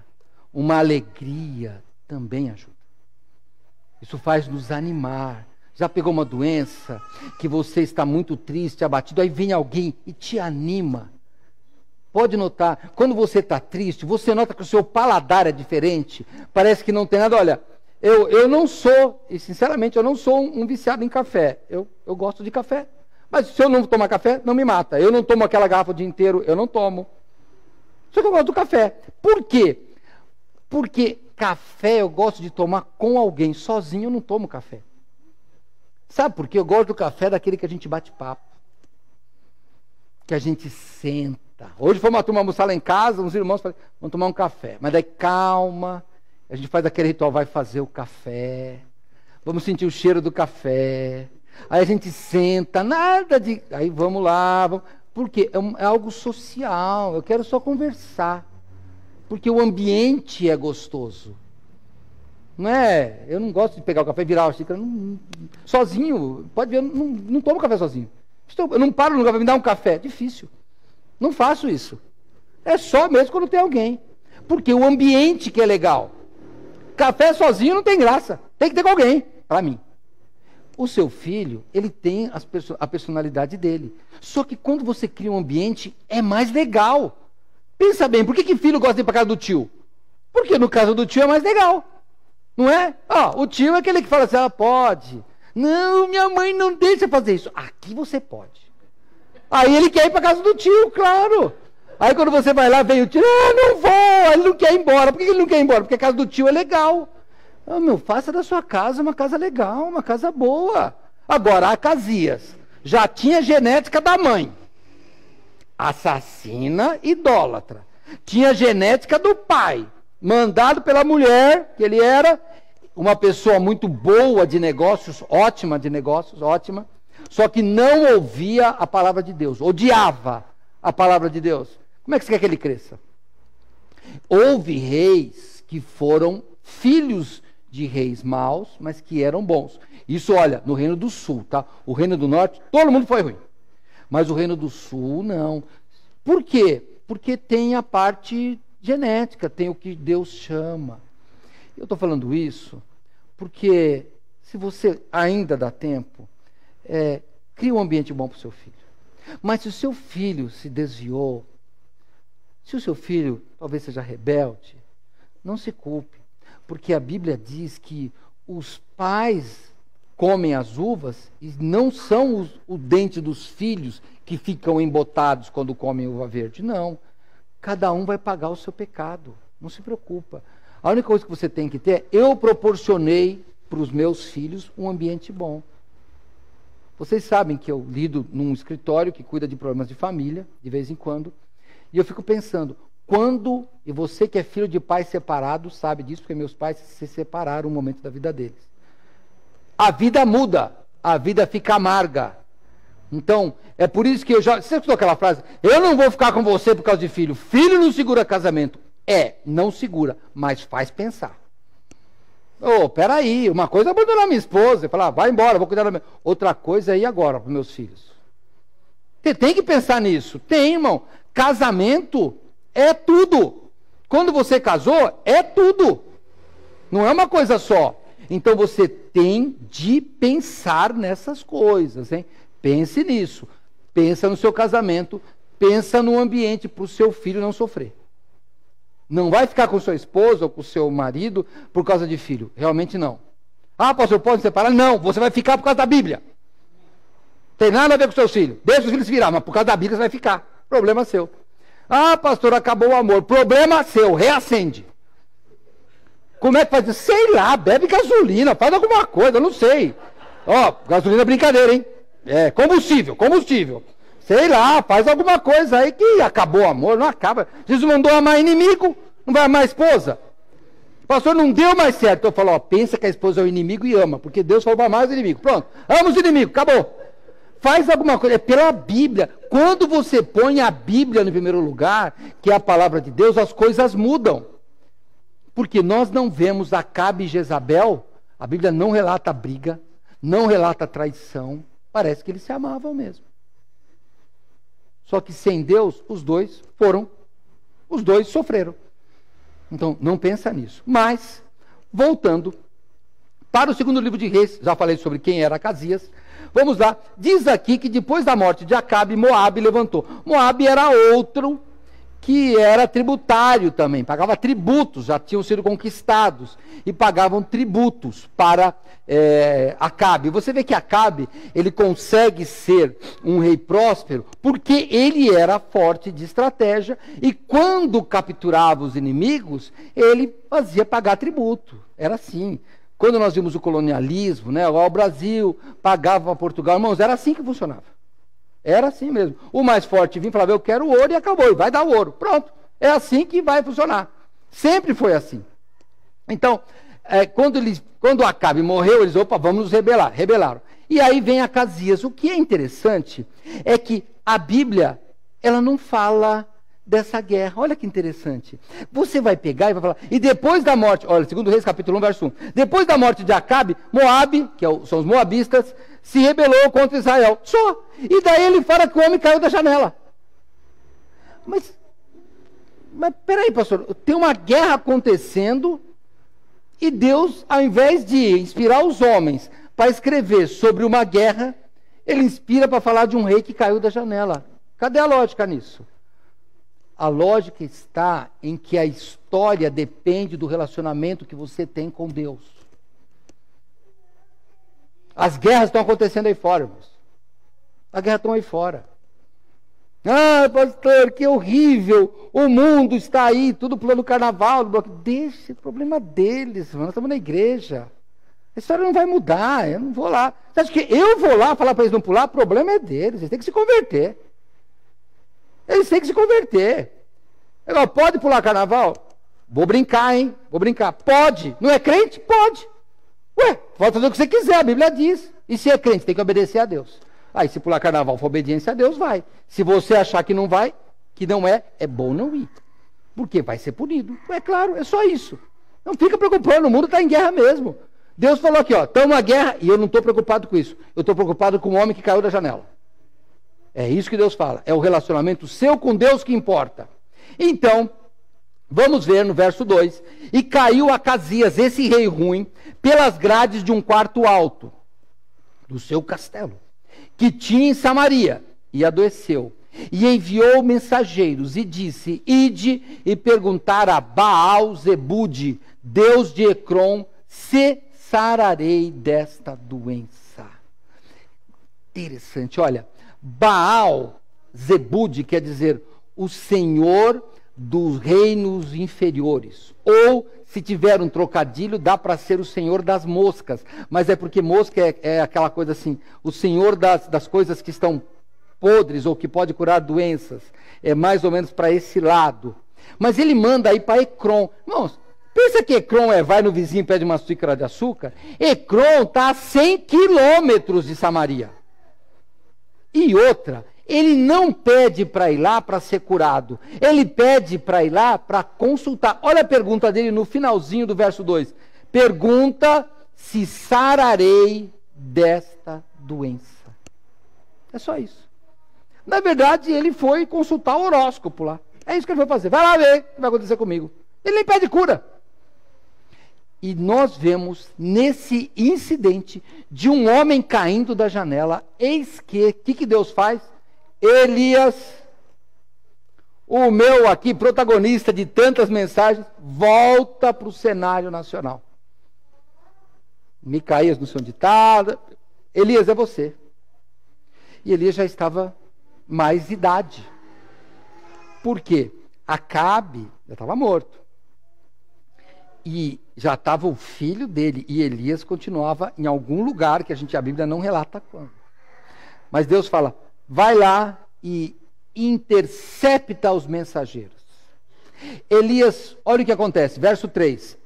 Speaker 1: uma alegria também ajuda. Isso faz nos animar. Já pegou uma doença que você está muito triste, abatido, aí vem alguém e te anima. Pode notar, quando você está triste, você nota que o seu paladar é diferente. Parece que não tem nada. Olha, eu não sou, e sinceramente, eu não sou um viciado em café. Eu gosto de café. Mas se eu não tomar café, não me mata. Eu não tomo aquela garrafa o dia inteiro, eu não tomo. Só que eu gosto do café. Por quê? Porque café eu gosto de tomar com alguém. Sozinho eu não tomo café. Sabe por quê? Eu gosto do café daquele que a gente bate papo. Que a gente senta. Hoje fomos almoçar lá em casa, uns irmãos falaram, vamos tomar um café. Mas daí calma. A gente faz aquele ritual, vai fazer o café, vamos sentir o cheiro do café, aí a gente senta, nada de... Aí vamos lá, porque é algo social, eu quero só conversar, porque o ambiente é gostoso. Não é? Eu não gosto de pegar o café e virar a xícara, sozinho, pode ver, eu não tomo café sozinho. Eu não paro no café, me dá um café, difícil. Não faço isso. É só mesmo quando tem alguém, porque o ambiente que é legal. Café sozinho não tem graça. Tem que ter com alguém, para mim. O seu filho, ele tem a personalidade dele. Só que quando você cria um ambiente, é mais legal. Pensa bem, por que filho gosta de ir para casa do tio? Porque no caso do tio é mais legal. Não é? O tio é aquele que fala assim, pode. Não, minha mãe não deixa fazer isso. Aqui você pode. Aí ele quer ir para casa do tio, claro. Aí quando você vai lá, vem o tio, não vou, ele não quer ir embora. Por que ele não quer ir embora? Porque a casa do tio é legal. Faça da sua casa uma casa legal, uma casa boa. Agora, Acasias já tinha genética da mãe. Assassina, idólatra. Tinha genética do pai. Mandado pela mulher, que ele era uma pessoa muito boa de negócios, ótima de negócios, ótima. Só que não ouvia a palavra de Deus. Odiava a palavra de Deus. Como é que você quer que ele cresça? Houve reis que foram filhos de reis maus, mas que eram bons. Isso, olha, no Reino do Sul, tá? O Reino do Norte, todo mundo foi ruim. Mas o Reino do Sul, não. Por quê? Porque tem a parte genética, tem o que Deus chama. Eu estou falando isso porque, se você ainda dá tempo, cria um ambiente bom para o seu filho. Mas se o seu filho se desviou, se o seu filho talvez seja rebelde, não se culpe. Porque a Bíblia diz que os pais comem as uvas e não são o dente dos filhos que ficam embotados quando comem uva verde. Não. Cada um vai pagar o seu pecado. Não se preocupa. A única coisa que você tem que ter, eu proporcionei para os meus filhos um ambiente bom. Vocês sabem que eu lido num escritório que cuida de problemas de família, de vez em quando, e eu fico pensando, e você que é filho de pais separados sabe disso, porque meus pais se separaram um momento da vida deles. A vida muda, a vida fica amarga. Então, é por isso que você escutou aquela frase? Eu não vou ficar com você por causa de filho. Filho não segura casamento. Não segura, mas faz pensar. Peraí, uma coisa é abandonar minha esposa, falar, vai embora, vou cuidar da minha... Outra coisa é ir agora para meus filhos. Você tem que pensar nisso. Tem, irmão. Casamento é tudo. Quando você casou, é tudo. Não é uma coisa só. Então você tem de pensar nessas coisas, hein? Pense nisso. Pensa no seu casamento, pensa no ambiente para o seu filho não sofrer. Não vai ficar com sua esposa ou com o seu marido por causa de filho. Realmente não. Pastor, pode separar? Não, você vai ficar por causa da Bíblia. Tem nada a ver com seus filhos. Deixa os filhos se virar, mas por causa da Bíblia você vai ficar. Problema seu. Pastor, acabou o amor. Problema seu, reacende. Como é que faz? Sei lá, bebe gasolina, faz alguma coisa, eu não sei. Gasolina é brincadeira, hein? Combustível. Sei lá, faz alguma coisa aí que acabou o amor, não acaba. Jesus mandou amar inimigo, não vai amar a esposa. Pastor, não deu mais certo. Eu falo, pensa que a esposa é o inimigo e ama, porque Deus falou para amar os inimigos. Pronto, ama os inimigos, acabou. Faz alguma coisa, é pela Bíblia. Quando você põe a Bíblia no primeiro lugar, que é a palavra de Deus, as coisas mudam. Porque nós não vemos Acabe e Jezabel, a Bíblia não relata briga, não relata traição, parece que eles se amavam mesmo. Só que sem Deus, os dois sofreram. Então, não pensa nisso. Mas, voltando para o segundo livro de Reis, já falei sobre quem era Acasias, vamos lá, diz aqui que depois da morte de Acabe, Moabe levantou. Moabe era outro que era tributário também, pagava tributos, já tinham sido conquistados, e pagavam tributos para Acabe. Você vê que Acabe, ele consegue ser um rei próspero, porque ele era forte de estratégia, e quando capturava os inimigos, ele fazia pagar tributo, era assim. Quando nós vimos o colonialismo, o Brasil pagava a Portugal, irmãos, era assim que funcionava. Era assim mesmo. O mais forte vinha e falava, eu quero ouro, e acabou, e vai dar ouro. Pronto. É assim que vai funcionar. Sempre foi assim. Então, quando Acabe morreu, eles, vamos nos rebelar. Rebelaram. E aí vem Acasias. O que é interessante é que a Bíblia, ela não fala dessa guerra. Olha que interessante. Você vai pegar e vai falar, e depois da morte, olha, 2 Reis capítulo 1, verso 1, depois da morte de Acabe, Moabe, são os moabistas, se rebelou contra Israel. Só. E daí ele fala que o homem caiu da janela. Mas peraí, pastor, tem uma guerra acontecendo e Deus, ao invés de inspirar os homens para escrever sobre uma guerra, ele inspira para falar de um rei que caiu da janela. Cadê a lógica nisso? A lógica está em que a história depende do relacionamento que você tem com Deus. As guerras estão acontecendo aí fora, irmãos. As guerras estão aí fora. Ah, pastor, que horrível. O mundo está aí, tudo pulando carnaval. Deixa, o problema deles, irmão. Nós estamos na igreja. A história não vai mudar, eu não vou lá. Você acha que eu vou lá falar para eles não pular? O problema é deles, eles têm que se converter. Eles têm que se converter. Agora, pode pular carnaval? Vou brincar, hein? Vou brincar. Pode. Não é crente? Pode. Ué, pode fazer o que você quiser, a Bíblia diz. E se é crente, tem que obedecer a Deus. Aí, se pular carnaval for obediência a Deus, vai. Se você achar que não vai, que não é bom não ir. Porque vai ser punido. É claro, é só isso. Não fica preocupando, o mundo está em guerra mesmo. Deus falou aqui, ó, estamos na guerra e eu não estou preocupado com isso. Eu estou preocupado com o homem que caiu da janela. É isso que Deus fala. É o relacionamento seu com Deus que importa. Então, vamos ver no verso 2. E caiu Acasias, esse rei ruim, pelas grades de um quarto alto do seu castelo, que tinha em Samaria, e adoeceu. E enviou mensageiros e disse, ide e perguntar a Baal-Zebude, Deus de Ecrom, se sararei desta doença. Interessante, olha, Baal-Zebude quer dizer o Senhor dos reinos inferiores. Ou, se tiver um trocadilho, dá para ser o Senhor das moscas. Mas é porque mosca é aquela coisa assim, o Senhor das coisas que estão podres ou que pode curar doenças. É mais ou menos para esse lado. Mas ele manda aí para Ecrom. Irmãos, pensa que Ecrom vai no vizinho e pede uma xícara de açúcar? Ecrom está a 100 quilômetros de Samaria. E outra, ele não pede para ir lá para ser curado. Ele pede para ir lá para consultar. Olha a pergunta dele no finalzinho do verso 2. Pergunta se sararei desta doença. É só isso. Na verdade, ele foi consultar o horóscopo lá. É isso que ele foi fazer. Vai lá ver o que vai acontecer comigo. Ele nem pede cura. E nós vemos nesse incidente de um homem caindo da janela, eis que, o que Deus faz? Elias, o meu aqui protagonista de tantas mensagens, volta para o cenário nacional. Micaías no seu ditado, Elias é você. E Elias já estava mais idade. Por quê? Acabe já estava morto. E já estava o filho dele, e Elias continuava em algum lugar, que a Bíblia não relata quando. Mas Deus fala, vai lá e intercepta os mensageiros. Elias, olha o que acontece, verso 3.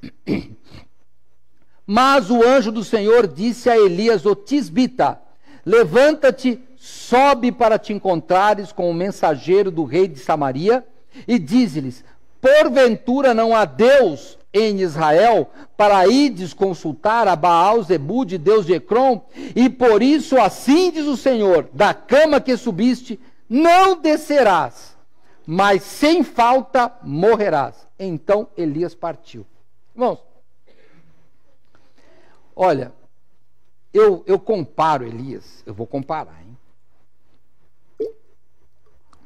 Speaker 1: Mas o anjo do Senhor disse a Elias, o tisbita, levanta-te, sobe para te encontrares com o mensageiro do rei de Samaria, e diz-lhes, porventura não há Deus em Israel, para ides consultar a Baal-Zebude, Deus de Ecrom, e por isso assim diz o Senhor, da cama que subiste, não descerás, mas sem falta morrerás. Então Elias partiu. Irmãos, olha, eu comparo Elias, eu vou comparar, hein?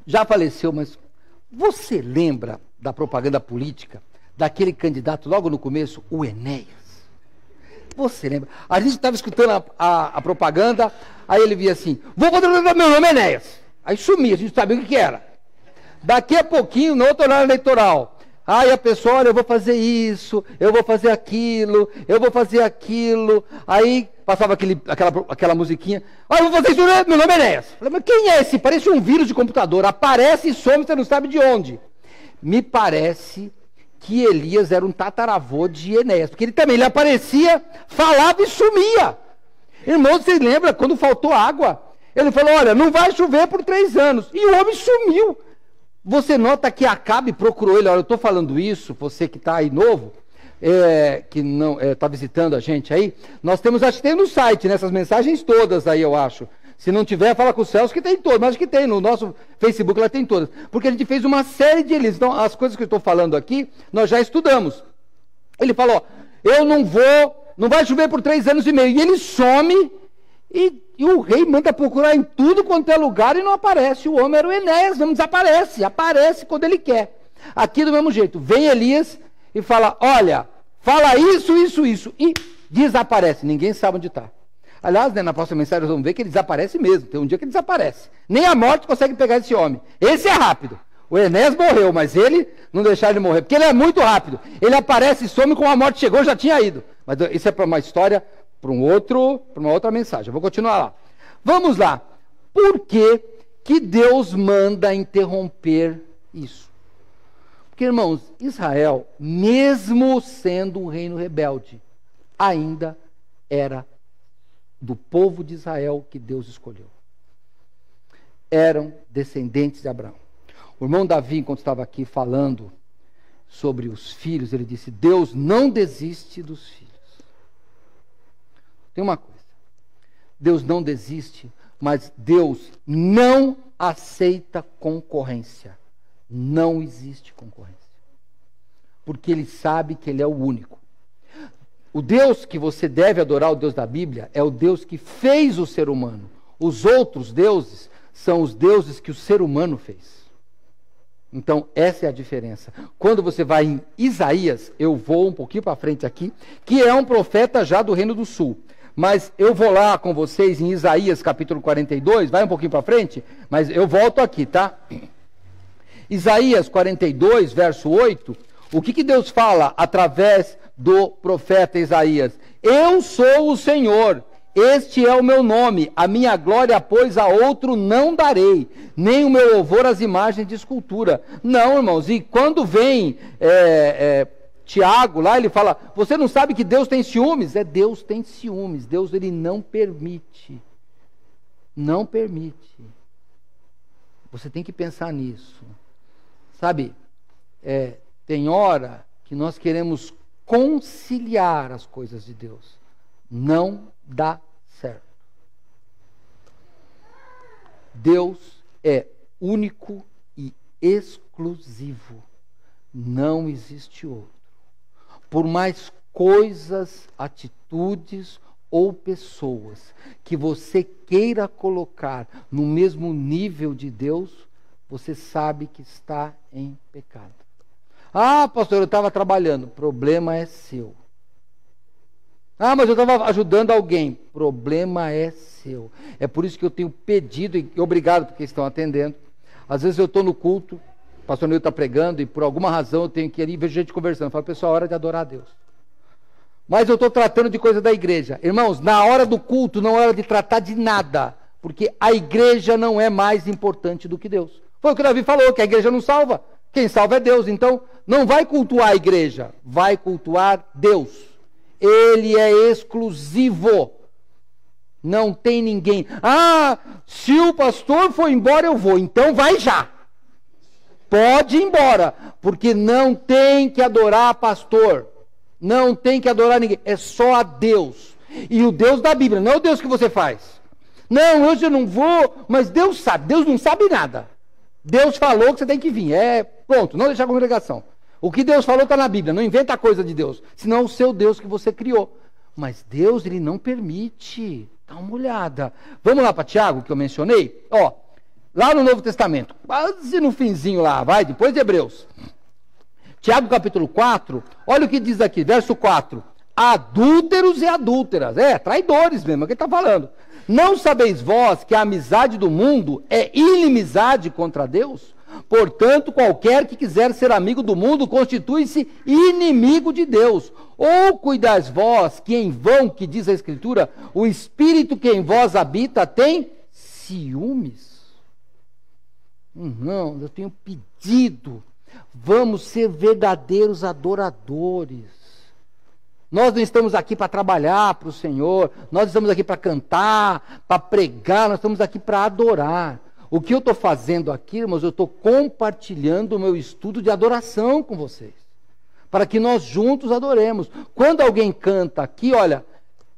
Speaker 1: Já faleceu, mas você lembra da propaganda política daquele candidato logo no começo, o Enéas? Você lembra? A gente estava escutando a propaganda, aí ele via assim, vou botar meu nome é Enéas. Aí sumia, a gente sabia o que era. Daqui a pouquinho, no outro horário eleitoral, aí a pessoa, olha, eu vou fazer isso, eu vou fazer aquilo, eu vou fazer aquilo. Aí passava aquela musiquinha, olha, eu vou fazer isso, meu nome é Enéas. Falei, mas quem é esse? Parece um vírus de computador, aparece e some, você não sabe de onde. Me parece que Elias era um tataravô de Enéas, porque ele aparecia, falava e sumia. Irmãos, vocês lembram quando faltou água? Ele falou, olha, não vai chover por 3 anos, e o homem sumiu. Você nota que Acabe procurou ele, olha, eu estou falando isso, você que está aí novo, que não está visitando a gente aí, nós temos, acho que tem no site, nessas mensagens todas aí, eu acho. Se não tiver, fala com o Celso que tem todas, mas acho que tem, no nosso Facebook ela tem todas. Porque a gente fez uma série de Elias. Então, as coisas que eu estou falando aqui, nós já estudamos. Ele falou, eu não vai chover por 3 anos e meio. E ele some, e o rei manda procurar em tudo quanto é lugar e não aparece. O homem era o Enéas, não desaparece, aparece quando ele quer. Aqui do mesmo jeito, vem Elias e fala, olha, fala isso, e desaparece. Ninguém sabe onde está. Aliás, né, na próxima mensagem nós vamos ver que ele desaparece mesmo. Tem um dia que ele desaparece. Nem a morte consegue pegar esse homem. Esse é rápido. O Enéas morreu, mas ele não deixaram ele morrer, porque ele é muito rápido. Ele aparece e some, como a morte chegou, já tinha ido. Mas isso é para uma história, para uma outra mensagem. Eu vou continuar lá. Vamos lá. Por que Deus manda interromper isso? Porque, irmãos, Israel, mesmo sendo um reino rebelde, ainda era do povo de Israel que Deus escolheu. Eram descendentes de Abraão. O irmão Davi, enquanto estava aqui falando sobre os filhos, ele disse: Deus não desiste dos filhos. Tem uma coisa: Deus não desiste, mas Deus não aceita concorrência. Não existe concorrência. Porque Ele sabe que Ele é o único. O Deus que você deve adorar, o Deus da Bíblia, é o Deus que fez o ser humano. Os outros deuses são os deuses que o ser humano fez. Então, essa é a diferença. Quando você vai em Isaías, eu vou um pouquinho para frente aqui, que é um profeta já do Reino do Sul. Mas eu vou lá com vocês em Isaías capítulo 42, vai um pouquinho para frente, mas eu volto aqui, tá? Isaías 42, verso 8, o que Deus fala através do profeta Isaías? Eu sou o Senhor, este é o meu nome, a minha glória, pois, a outro não darei, nem o meu louvor às imagens de escultura. Não, irmãos, e quando vem Tiago lá, ele fala: você não sabe que Deus tem ciúmes? Deus tem ciúmes, Deus ele não permite. Não permite. Você tem que pensar nisso. Sabe, tem hora que nós queremos conciliar as coisas de Deus. Não dá certo. Deus é único e exclusivo. Não existe outro. Por mais coisas, atitudes ou pessoas que você queira colocar no mesmo nível de Deus, você sabe que está em pecado. Ah, pastor, eu estava trabalhando. Problema é seu. Ah, mas eu estava ajudando alguém. Problema é seu. É por isso que eu tenho pedido, e obrigado porque estão atendendo. Às vezes eu estou no culto, o pastor Neil está pregando, e por alguma razão eu tenho que ir ali e vejo gente conversando. Eu falo: pessoal, é hora de adorar a Deus. Mas eu estou tratando de coisa da igreja. Irmãos, na hora do culto não é hora de tratar de nada, porque a igreja não é mais importante do que Deus. Foi o que o Davi falou, que a igreja não salva. Quem salva é Deus. Então, não vai cultuar a igreja, vai cultuar Deus. Ele é exclusivo. Não tem ninguém. Ah, se o pastor for embora, eu vou. Então vai já. Pode ir embora. Porque não tem que adorar pastor. Não tem que adorar ninguém. É só a Deus. E o Deus da Bíblia, não é o Deus que você faz. Não, hoje eu não vou, mas Deus sabe. Deus não sabe nada. Deus falou que você tem que vir. Pronto, não deixar a congregação. O que Deus falou está na Bíblia. Não inventa a coisa de Deus. Senão é o seu Deus que você criou. Mas Deus, ele não permite. Dá uma olhada. Vamos lá para Tiago, que eu mencionei. Ó, lá no Novo Testamento. Quase no finzinho lá, vai, depois de Hebreus. Tiago capítulo 4. Olha o que diz aqui, verso 4. Adúlteros e adúlteras. Traidores mesmo, é o que ele está falando. Não sabeis vós que a amizade do mundo é inimizade contra Deus? Portanto, qualquer que quiser ser amigo do mundo constitui-se inimigo de Deus. Ou cuidais vós que em vão, que diz a Escritura, o Espírito que em vós habita tem ciúmes? Não, eu tenho pedido. Vamos ser verdadeiros adoradores. Nós não estamos aqui para trabalhar para o Senhor, nós estamos aqui para cantar, para pregar, nós estamos aqui para adorar. O que eu estou fazendo aqui, irmãos, eu estou compartilhando o meu estudo de adoração com vocês, para que nós juntos adoremos. Quando alguém canta aqui, olha,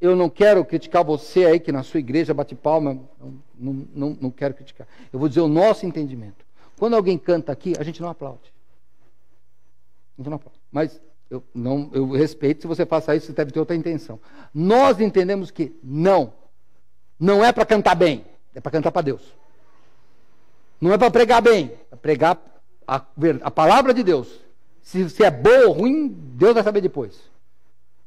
Speaker 1: eu não quero criticar você aí que na sua igreja bate palma, não quero criticar. Eu vou dizer o nosso entendimento. Quando alguém canta aqui, a gente não aplaude. A gente não aplaude. Mas eu respeito, se você faça isso, você deve ter outra intenção. Nós entendemos que não é para cantar bem, é para cantar para Deus. Não é para pregar bem, é para pregar a palavra de Deus. Se é boa ou ruim, Deus vai saber depois.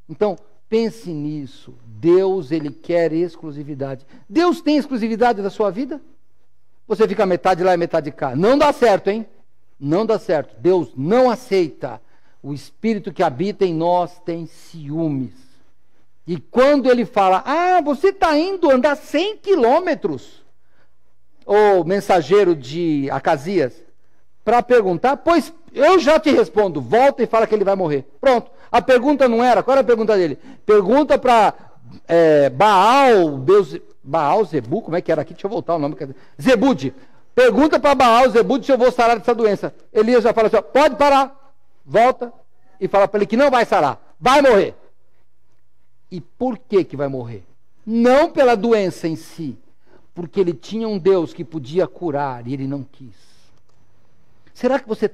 Speaker 1: Então, Pense nisso. Deus, Ele quer exclusividade. Deus tem exclusividade da sua vida? Você fica metade lá e metade cá. Não dá certo, hein? Não dá certo. Deus não aceita. O Espírito que habita em nós tem ciúmes. E quando Ele fala, você está indo andar 100 quilômetros, o mensageiro de Acasias, para perguntar, pois eu já te respondo, volta e fala que ele vai morrer. Pronto. A pergunta não era, qual era a pergunta dele? Pergunta para Baal, Deus, Baal, Zebu, como é que era aqui? Deixa eu voltar o nome. Zebude. Pergunta para Baal, Zebude, se eu vou sarar dessa doença. Elias já fala assim, pode parar. Volta e fala para ele que não vai sarar, vai morrer. E por que vai morrer? Não pela doença em si, porque ele tinha um Deus que podia curar e ele não quis. Será que você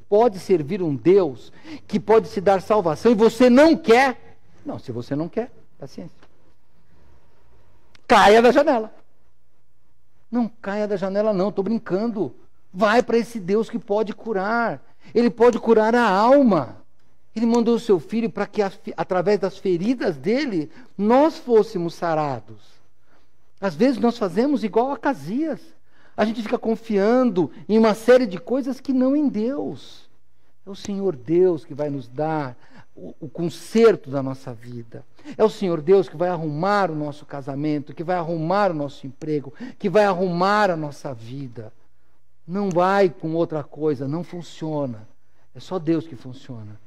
Speaker 1: pode servir um Deus que pode te dar salvação e você não quer? Não, se você não quer, paciência. Caia da janela. Não caia da janela não, estou brincando. Vai para esse Deus que pode curar. Ele pode curar a alma. Ele mandou o seu filho para que através das feridas dele nós fôssemos sarados. Às vezes nós fazemos igual a Acasias. A gente fica confiando em uma série de coisas que não em Deus. É o Senhor Deus que vai nos dar o conserto da nossa vida. É o Senhor Deus que vai arrumar o nosso casamento, que vai arrumar o nosso emprego, que vai arrumar a nossa vida. Não vai com outra coisa, não funciona. É só Deus que funciona.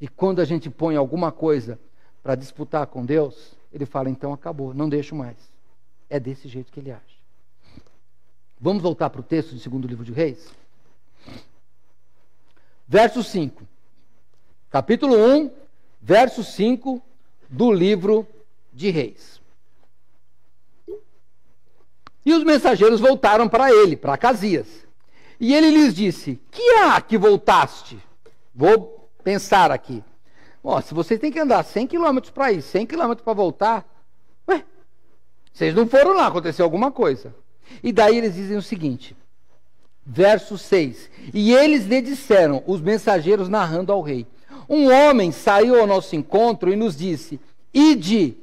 Speaker 1: E quando a gente põe alguma coisa para disputar com Deus, Ele fala, então acabou, não deixo mais. É desse jeito que Ele age. Vamos voltar para o texto do segundo livro de Reis? Verso 5. Capítulo 1, verso 5 do livro de Reis. E os mensageiros voltaram para ele, para Acasias. E ele lhes disse, que há que voltaste? Vou pensar aqui. Se vocês têm que andar 100 quilômetros para ir, 100 quilômetros para voltar, vocês não foram lá, aconteceu alguma coisa. E daí eles dizem o seguinte, verso 6. E eles lhe disseram, os mensageiros narrando ao rei, um homem saiu ao nosso encontro e nos disse, ide,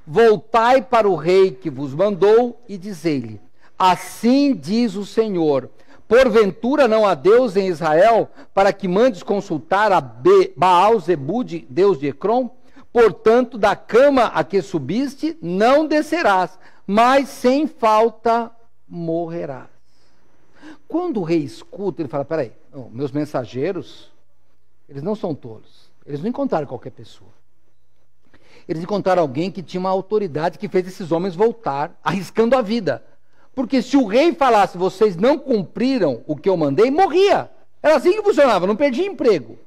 Speaker 1: voltai para o rei que vos mandou e dizei-lhe, assim diz o Senhor, porventura não há Deus em Israel para que mandes consultar a Baal Zebude, Deus de Ecrom? Portanto, da cama a que subiste, não descerás, mas sem falta morrerás. Quando o rei escuta, ele fala, peraí, meus mensageiros, eles não são tolos. Eles não encontraram qualquer pessoa. Eles encontraram alguém que tinha uma autoridade que fez esses homens voltar, arriscando a vida. Porque se o rei falasse, vocês não cumpriram o que eu mandei, morria. Era assim que funcionava, não perdia emprego.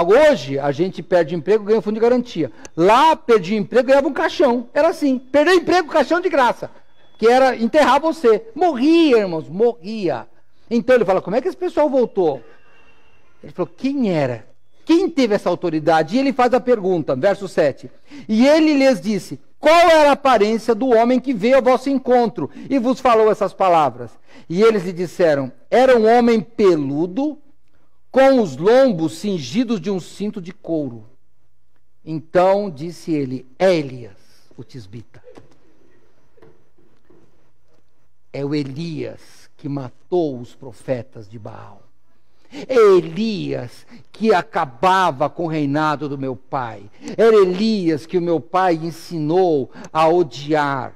Speaker 1: Hoje, a gente perde emprego, ganha um fundo de garantia. Lá, perdia emprego, ganhava um caixão. Era assim, perdeu emprego, caixão de graça. Que era enterrar você. Morria, irmãos, morria. Então ele fala, como é que esse pessoal voltou? Ele falou, quem era? Quem teve essa autoridade? E ele faz a pergunta, verso 7. E ele lhes disse, qual era a aparência do homem que veio ao vosso encontro e vos falou essas palavras? E eles lhe disseram, era um homem peludo, com os lombos cingidos de um cinto de couro. Então disse ele, é Elias, o tisbita. É o Elias que matou os profetas de Baal. É Elias que acabava com o reinado do meu pai. Era Elias que o meu pai ensinou a odiar.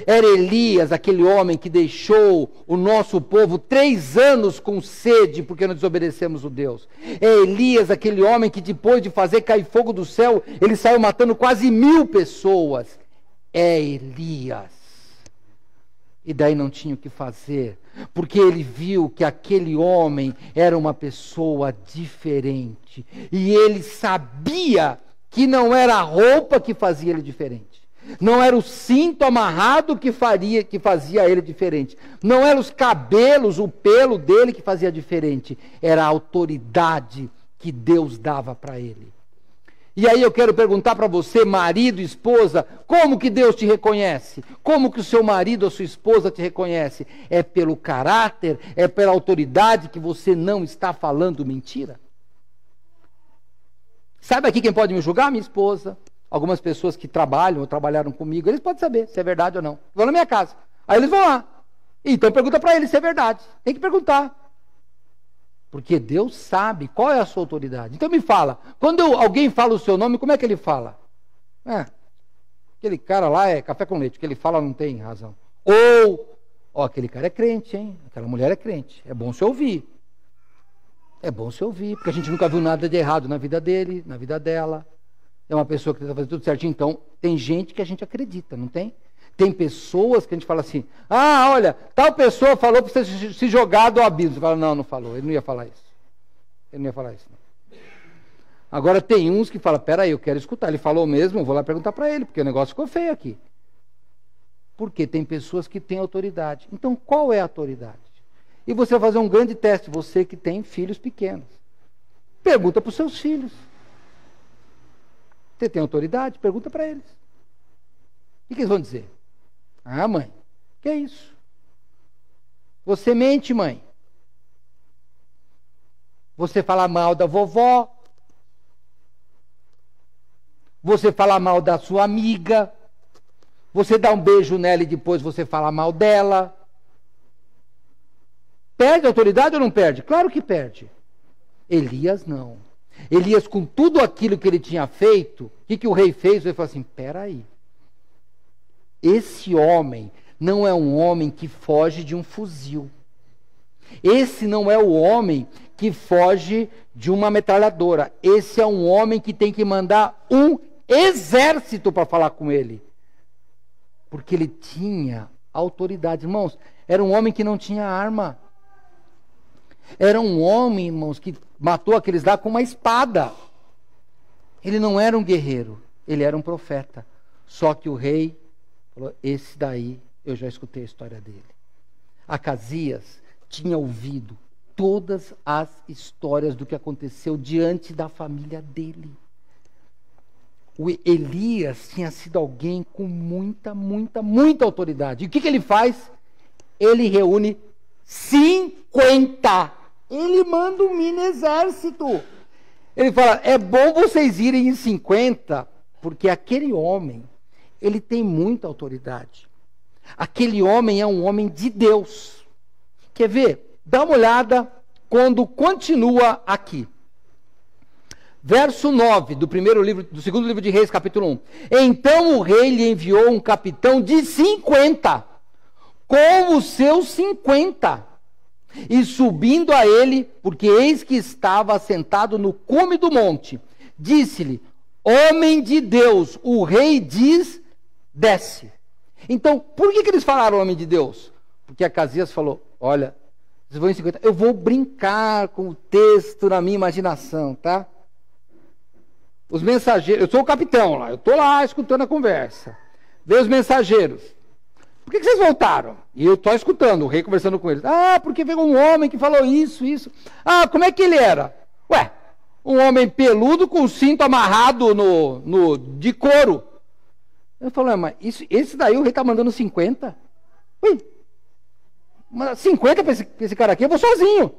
Speaker 1: Era Elias, aquele homem que deixou o nosso povo 3 anos com sede, porque não desobedecemos o Deus. É Elias, aquele homem que depois de fazer cair fogo do céu, ele saiu matando quase 1000 pessoas. É Elias. E daí não tinha o que fazer, porque ele viu que aquele homem era uma pessoa diferente. E ele sabia que não era a roupa que fazia ele diferente. Não era o cinto amarrado que fazia ele diferente. Não eram os cabelos, o pelo dele que fazia diferente. Era a autoridade que Deus dava para ele. E aí eu quero perguntar para você, marido e esposa, como que Deus te reconhece? Como que o seu marido ou sua esposa te reconhece? É pelo caráter? É pela autoridade que você não está falando mentira? Sabe aqui quem pode me julgar? Minha esposa. Algumas pessoas que trabalham ou trabalharam comigo, eles podem saber se é verdade ou não. Vão na minha casa. Aí eles vão lá. Então pergunta para eles se é verdade. Tem que perguntar. Porque Deus sabe qual é a sua autoridade. Então me fala, quando alguém fala o seu nome, como é que ele fala? Aquele cara lá é café com leite, o que ele fala não tem razão. Ou, aquele cara é crente, hein? Aquela mulher é crente. É bom se ouvir. É bom se ouvir, porque a gente nunca viu nada de errado na vida dele, na vida dela. É uma pessoa que está fazendo tudo certinho. Então, tem gente que a gente acredita, não tem? Tem pessoas que a gente fala assim, olha, tal pessoa falou para você se jogar do abismo. Você fala, não falou, ele não ia falar isso. Ele não ia falar isso, não. Agora tem uns que falam, peraí, eu quero escutar. Ele falou mesmo, eu vou lá perguntar para ele, porque o negócio ficou feio aqui. Porque tem pessoas que têm autoridade. Então, qual é a autoridade? E você vai fazer um grande teste, você que tem filhos pequenos. Pergunta para os seus filhos. Você tem autoridade? Pergunta para eles. O que eles vão dizer? Mãe, que é isso? Você mente, mãe. Você fala mal da vovó. Você fala mal da sua amiga. Você dá um beijo nela e depois você fala mal dela. Perde a autoridade ou não perde? Claro que perde. Elias não. Elias, com tudo aquilo que ele tinha feito, o que o rei fez? Ele falou assim, peraí. Esse homem não é um homem que foge de um fuzil. Esse não é o homem que foge de uma metralhadora. Esse é um homem que tem que mandar um exército para falar com ele. Porque ele tinha autoridade. Irmãos, era um homem que não tinha arma. Era um homem, irmãos, que matou aqueles lá com uma espada. Ele não era um guerreiro, ele era um profeta. Só que o rei falou, esse daí, eu já escutei a história dele. Acasias tinha ouvido todas as histórias do que aconteceu diante da família dele. O Elias tinha sido alguém com muita, muita, muita autoridade. E o que ele faz? Ele reúne 50. Ele manda um mini exército. Ele fala, é bom vocês irem em 50, porque aquele homem, ele tem muita autoridade. Aquele homem é um homem de Deus. Quer ver? Dá uma olhada quando continua aqui. Verso 9 do segundo livro de Reis, capítulo 1. Então o rei lhe enviou um capitão de 50, com os seus 50. E subindo a ele, porque eis que estava assentado no cume do monte, disse-lhe, homem de Deus, o rei diz, desce. Então, por que eles falaram homem de Deus? Porque Acasias falou, olha, vocês vão em 50, eu vou brincar com o texto na minha imaginação, tá? Os mensageiros, eu sou o capitão lá, eu estou lá escutando a conversa. Vê os mensageiros. Por que vocês voltaram? E eu estou escutando o rei conversando com eles. Porque veio um homem que falou isso. Como é que ele era? Um homem peludo com o cinto amarrado de couro. Eu falei, mas esse daí o rei está mandando 50? 50 para esse cara aqui, eu vou sozinho.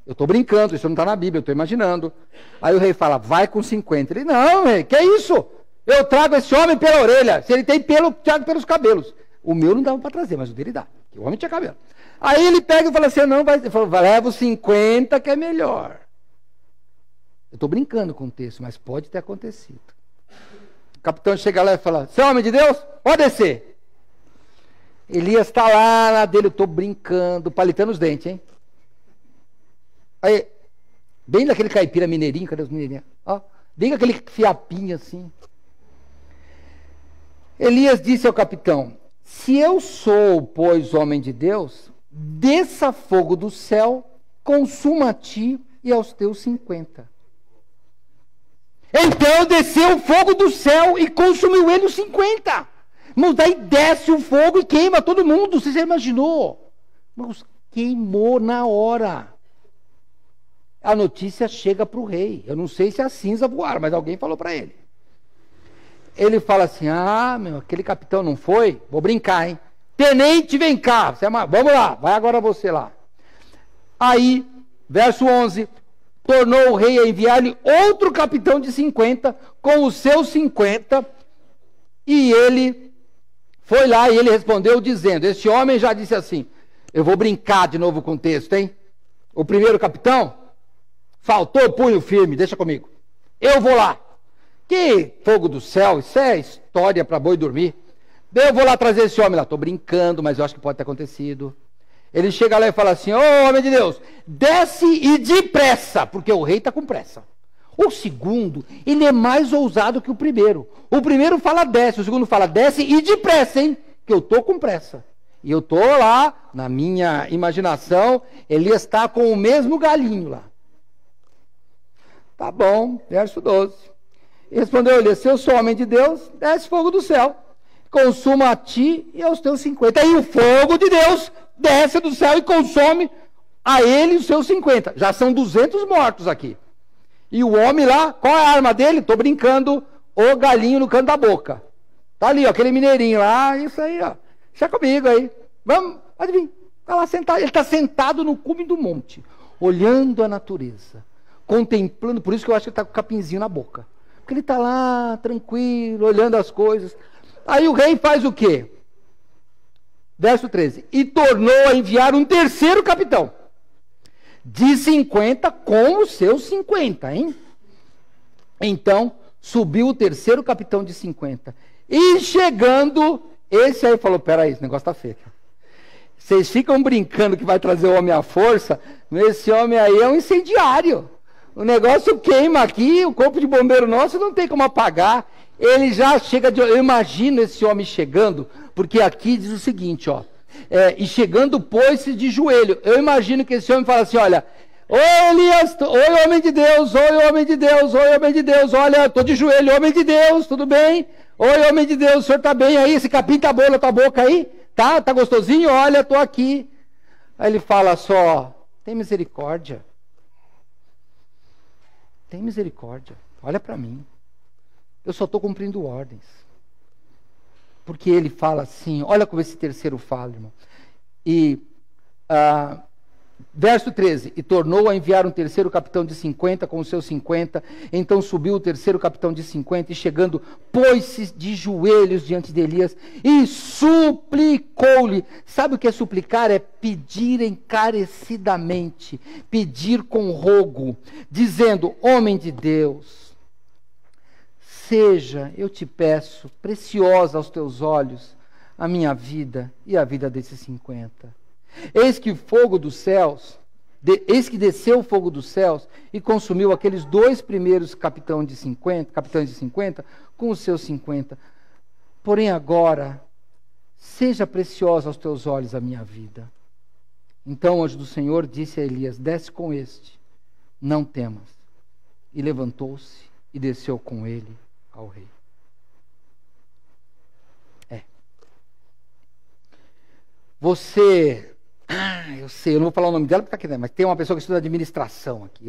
Speaker 1: Eu estou brincando, isso não está na Bíblia, eu estou imaginando. Aí o rei fala, vai com 50. Ele, não, rei, que é isso? Eu trago esse homem pela orelha. Se ele tem pelo, trago pelos cabelos. O meu não dava para trazer, mas o dele dá. Porque o homem tinha cabelo. Aí ele pega e fala assim, não vai. Ele fala, leva os 50 que é melhor. Eu estou brincando com o texto, mas pode ter acontecido. O capitão chega lá e fala, você é homem de Deus? Pode descer. Elias está lá na dele, eu estou brincando, palitando os dentes, hein? Aí, bem daquele caipira mineirinho, cadê os mineirinhos? Bem com aquele fiapinho assim. Elias disse ao capitão, se eu sou, pois, homem de Deus, desça fogo do céu, consuma a ti e aos teus 50. Então desceu o fogo do céu e consumiu ele os 50. Irmãos, daí desce o fogo e queima todo mundo. Você já imaginou? Irmãos, queimou na hora. A notícia chega para o rei. Eu não sei se as cinzas voaram, mas alguém falou para ele. Ele fala assim, aquele capitão não foi? Vou brincar, hein? Tenente, vem cá. Vamos lá, vai agora você lá. Aí, verso 11. tornou o rei a enviar-lhe outro capitão de 50, com os seus 50, e ele foi lá e ele respondeu dizendo, este homem já disse assim, eu vou brincar de novo com o texto, hein? O primeiro capitão, faltou punho firme, deixa comigo. Eu vou lá. Que fogo do céu, isso é história para boi dormir. Eu vou lá trazer esse homem lá. Estou brincando, mas eu acho que pode ter acontecido. Ele chega lá e fala assim, ô homem de Deus, desce e depressa, porque o rei está com pressa. O segundo, ele é mais ousado que o primeiro. O primeiro fala desce, o segundo fala desce e depressa, hein? Que eu estou com pressa. E eu estou lá, na minha imaginação, ele está com o mesmo galinho lá. Tá bom, verso 12. E respondeu ele, se eu sou homem de Deus, desce fogo do céu, consuma a ti e aos teus 50. E o fogo de Deus desce do céu e consome a ele e os seus 50. Já são 200 mortos aqui. E o homem lá, qual é a arma dele? Estou brincando, o galinho no canto da boca. Tá ali, ó, aquele mineirinho lá, isso aí, ó. Deixa comigo aí. Vamos, pode vir. Está lá sentado. Ele está sentado no cume do monte, olhando a natureza, contemplando. Por isso que eu acho que ele está com o capinzinho na boca. Porque ele está lá, tranquilo, olhando as coisas. Aí o rei faz o quê? Verso 13. E tornou a enviar um terceiro capitão, de 50 com os seus 50, hein? Então, subiu o terceiro capitão de 50. E chegando, esse aí falou, peraí, esse negócio está feio. Vocês ficam brincando que vai trazer o homem à força, mas esse homem aí é um incendiário. O negócio queima aqui, o corpo de bombeiro nosso não tem como apagar. Ele já chega de... Eu imagino esse homem chegando, porque aqui diz o seguinte, ó. E chegando, pôs-se de joelho. Eu imagino que esse homem fala assim, olha, oi Elias, oi homem de Deus, oi homem de Deus, oi homem de Deus, olha, estou de joelho, homem de Deus, tudo bem? Oi homem de Deus, o senhor está bem aí? Esse capim tá bom na tua boca aí? Tá gostosinho? Olha, estou aqui. Aí ele fala só, tem misericórdia. Tem misericórdia, olha para mim. Eu só estou cumprindo ordens. Porque ele fala assim, olha como esse terceiro fala, irmão. E, verso 13, e tornou a enviar um terceiro capitão de 50 com os seus 50. Então subiu o terceiro capitão de 50 e chegando, pôs-se de joelhos diante de Elias e suplicou-lhe. Sabe o que é suplicar? É pedir encarecidamente, pedir com rogo, dizendo, homem de Deus, seja, eu te peço, preciosa aos teus olhos, a minha vida e a vida desses 50. Eis que fogo dos céus, eis que desceu o fogo dos céus e consumiu aqueles dois primeiros capitães de 50, com os seus 50. Porém agora, seja preciosa aos teus olhos a minha vida. Então o anjo do Senhor disse a Elias, desce com este, não temas. E levantou-se e desceu com ele ao rei. Você, eu sei, eu não vou falar o nome dela porque está aqui, mas tem uma pessoa que estuda administração aqui.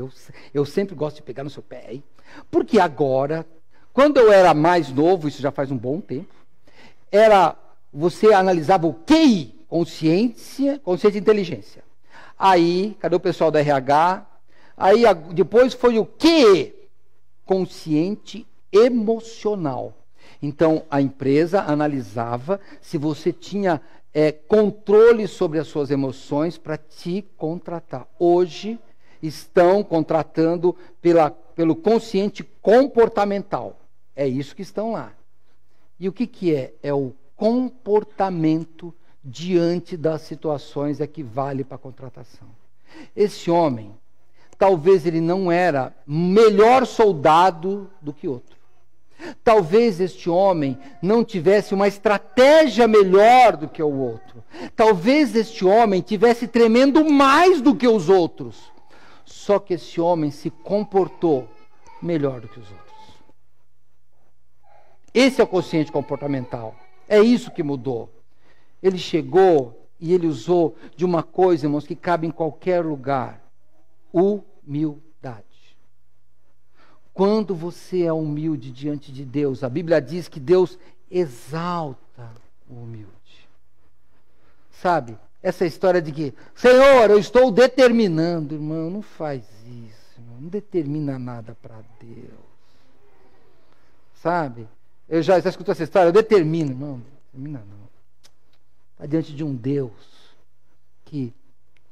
Speaker 1: Eu sempre gosto de pegar no seu pé, hein? Porque agora, quando eu era mais novo, isso já faz um bom tempo, você analisava o QI, consciência e inteligência. Aí, cadê o pessoal da RH? Aí depois foi o QE, consciente emocional. Então, a empresa analisava se você tinha controle sobre as suas emoções para te contratar. Hoje, estão contratando pelo consciente comportamental. É isso que estão lá. E o que é? É o comportamento diante das situações que vale para a contratação. Esse homem, talvez ele não era melhor soldado do que outro. Talvez este homem não tivesse uma estratégia melhor do que o outro. Talvez este homem tivesse tremendo mais do que os outros. Só que esse homem se comportou melhor do que os outros. Esse é o consciente comportamental. É isso que mudou. Ele chegou e ele usou de uma coisa, irmãos, que cabe em qualquer lugar. Humildade. Quando você é humilde diante de Deus, a Bíblia diz que Deus exalta o humilde. Sabe, essa história de que, Senhor, eu estou determinando, irmão, não faz isso, irmão. Não determina nada para Deus. Sabe? Eu já escutou essa história? Eu determino. Não determina não. Está diante de um Deus que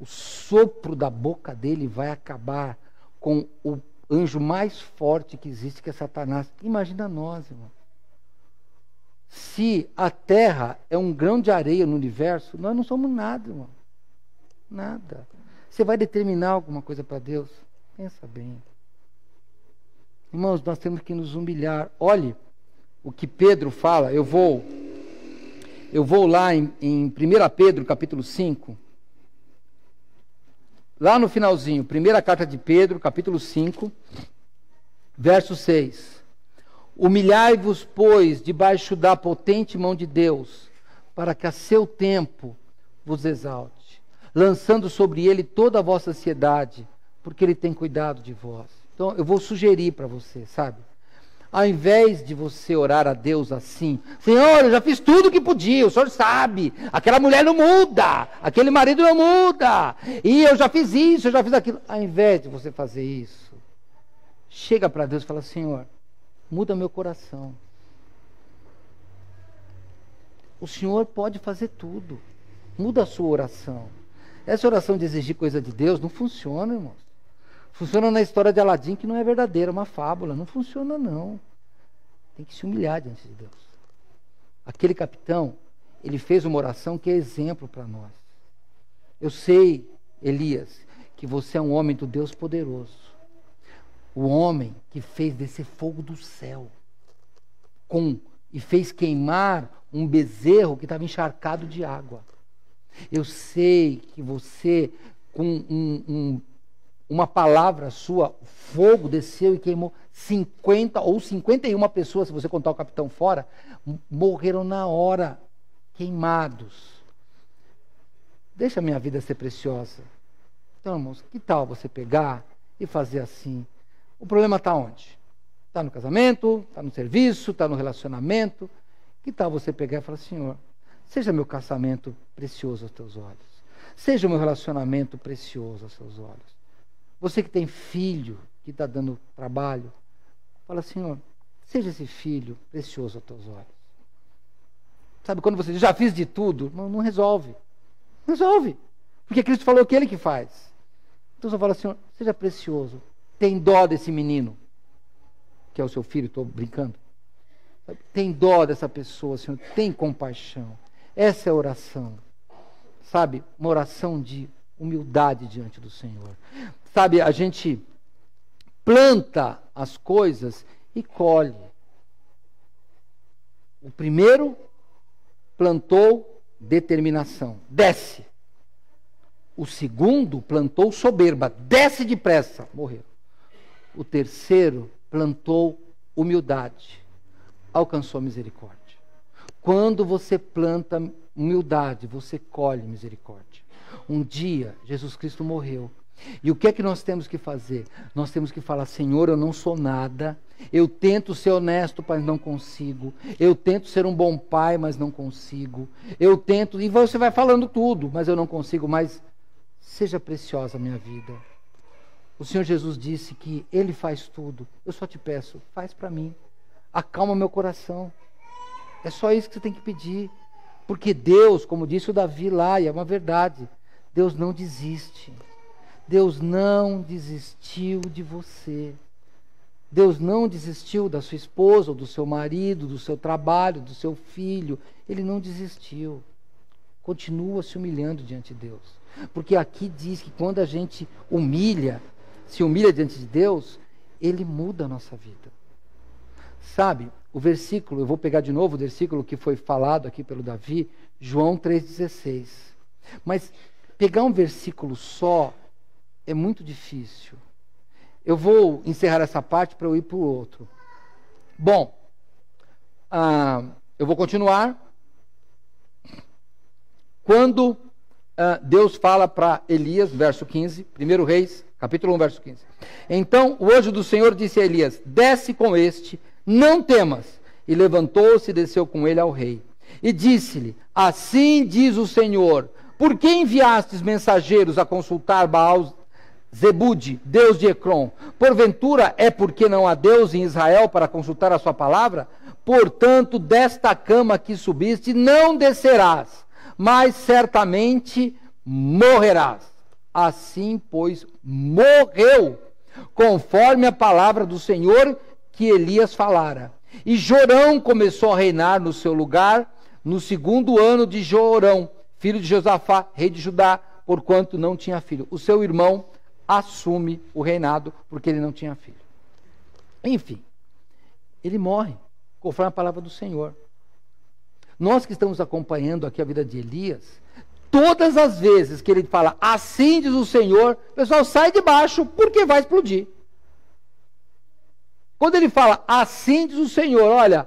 Speaker 1: o sopro da boca dele vai acabar com o anjo mais forte que existe, que é Satanás. Imagina nós, irmão. Se a Terra é um grão de areia no universo, nós não somos nada, irmão. Nada. Você vai determinar alguma coisa para Deus? Pensa bem. Irmãos, nós temos que nos humilhar. Olhe o que Pedro fala. Eu vou lá em 1 Pedro, capítulo 5. Lá no finalzinho, primeira carta de Pedro, capítulo 5, verso 6. Humilhai-vos, pois, debaixo da potente mão de Deus, para que a seu tempo vos exalte, lançando sobre ele toda a vossa ansiedade, porque ele tem cuidado de vós. Então, eu vou sugerir para você, sabe? Ao invés de você orar a Deus assim, Senhor, eu já fiz tudo o que podia, o Senhor sabe, aquela mulher não muda, aquele marido não muda, e eu já fiz isso, eu já fiz aquilo. Ao invés de você fazer isso, chega para Deus e fala, Senhor, muda meu coração. O Senhor pode fazer tudo, muda a sua oração. Essa oração de exigir coisa de Deus não funciona, irmãos. Funciona na história de Aladim, que não é verdadeira, é uma fábula. Não funciona, não. Tem que se humilhar diante de Deus. Aquele capitão, ele fez uma oração que é exemplo para nós. Eu sei, Elias, que você é um homem do Deus poderoso. O homem que fez descer fogo do céu. E fez queimar um bezerro que estava encharcado de água. Eu sei que você, com uma palavra sua, fogo desceu e queimou 50 ou 51 pessoas, se você contar o capitão fora, morreram na hora, queimados. Deixa a minha vida ser preciosa. Então, irmãos, que tal você pegar e fazer assim? O problema está onde? Está no casamento, está no serviço, está no relacionamento. Que tal você pegar e falar, Senhor, seja meu casamento precioso aos teus olhos. Seja o meu relacionamento precioso aos teus olhos. Você que tem filho, que está dando trabalho, fala, Senhor, seja esse filho precioso aos teus olhos. Sabe, quando você diz, já fiz de tudo, não resolve. Não resolve. Porque Cristo falou que Ele que faz. Então você fala, Senhor, seja precioso. Tem dó desse menino, que é o seu filho, estou brincando. Sabe? Tem dó dessa pessoa, Senhor, tem compaixão. Essa é a oração. Sabe, uma oração de humildade diante do Senhor. Sabe, a gente planta as coisas e colhe. O primeiro plantou determinação, desce. O segundo plantou soberba, desce depressa, morreu. O terceiro plantou humildade, alcançou misericórdia. Quando você planta humildade, você colhe misericórdia. Um dia, Jesus Cristo morreu. E o que é que nós temos que fazer? Nós temos que falar, Senhor, eu não sou nada. Eu tento ser honesto, mas não consigo. Eu tento ser um bom pai, mas não consigo. Eu tento, e você vai falando tudo, mas eu não consigo. Mas seja preciosa a minha vida. O Senhor Jesus disse que Ele faz tudo. Eu só te peço, faz para mim. Acalma meu coração. É só isso que você tem que pedir. Porque Deus, como disse o Davi lá, e é uma verdade, Deus não desiste. Deus não desistiu de você. Deus não desistiu da sua esposa, ou do seu marido, do seu trabalho, do seu filho. Ele não desistiu. Continua se humilhando diante de Deus. Porque aqui diz que quando a gente se humilha diante de Deus, Ele muda a nossa vida. Sabe, o versículo, eu vou pegar de novo o versículo que foi falado aqui pelo Davi, João 3,16. Mas pegar um versículo só é muito difícil. Eu vou encerrar essa parte para eu ir para o outro. Bom, eu vou continuar. Quando Deus fala para Elias, verso 15, 1 Reis, capítulo 1, verso 15. Então o anjo do Senhor disse a Elias, desce com este, não temas. E levantou-se e desceu com ele ao rei. E disse-lhe, assim diz o Senhor, por que enviastes mensageiros a consultar Baal Zebude, Deus de Ecrom. Porventura é porque não há Deus em Israel para consultar a sua palavra? Portanto, desta cama que subiste não descerás, mas certamente morrerás. Assim, pois, morreu, conforme a palavra do Senhor que Elias falara. E Jorão começou a reinar no seu lugar, no 2º ano de Jorão, filho de Josafá, rei de Judá, porquanto não tinha filho. O seu irmão assume o reinado, porque ele não tinha filho. Enfim, ele morre, conforme a palavra do Senhor. Nós que estamos acompanhando aqui a vida de Elias, todas as vezes que ele fala, assim diz o Senhor, o pessoal sai de baixo, porque vai explodir. Quando ele fala, assim diz o Senhor, olha,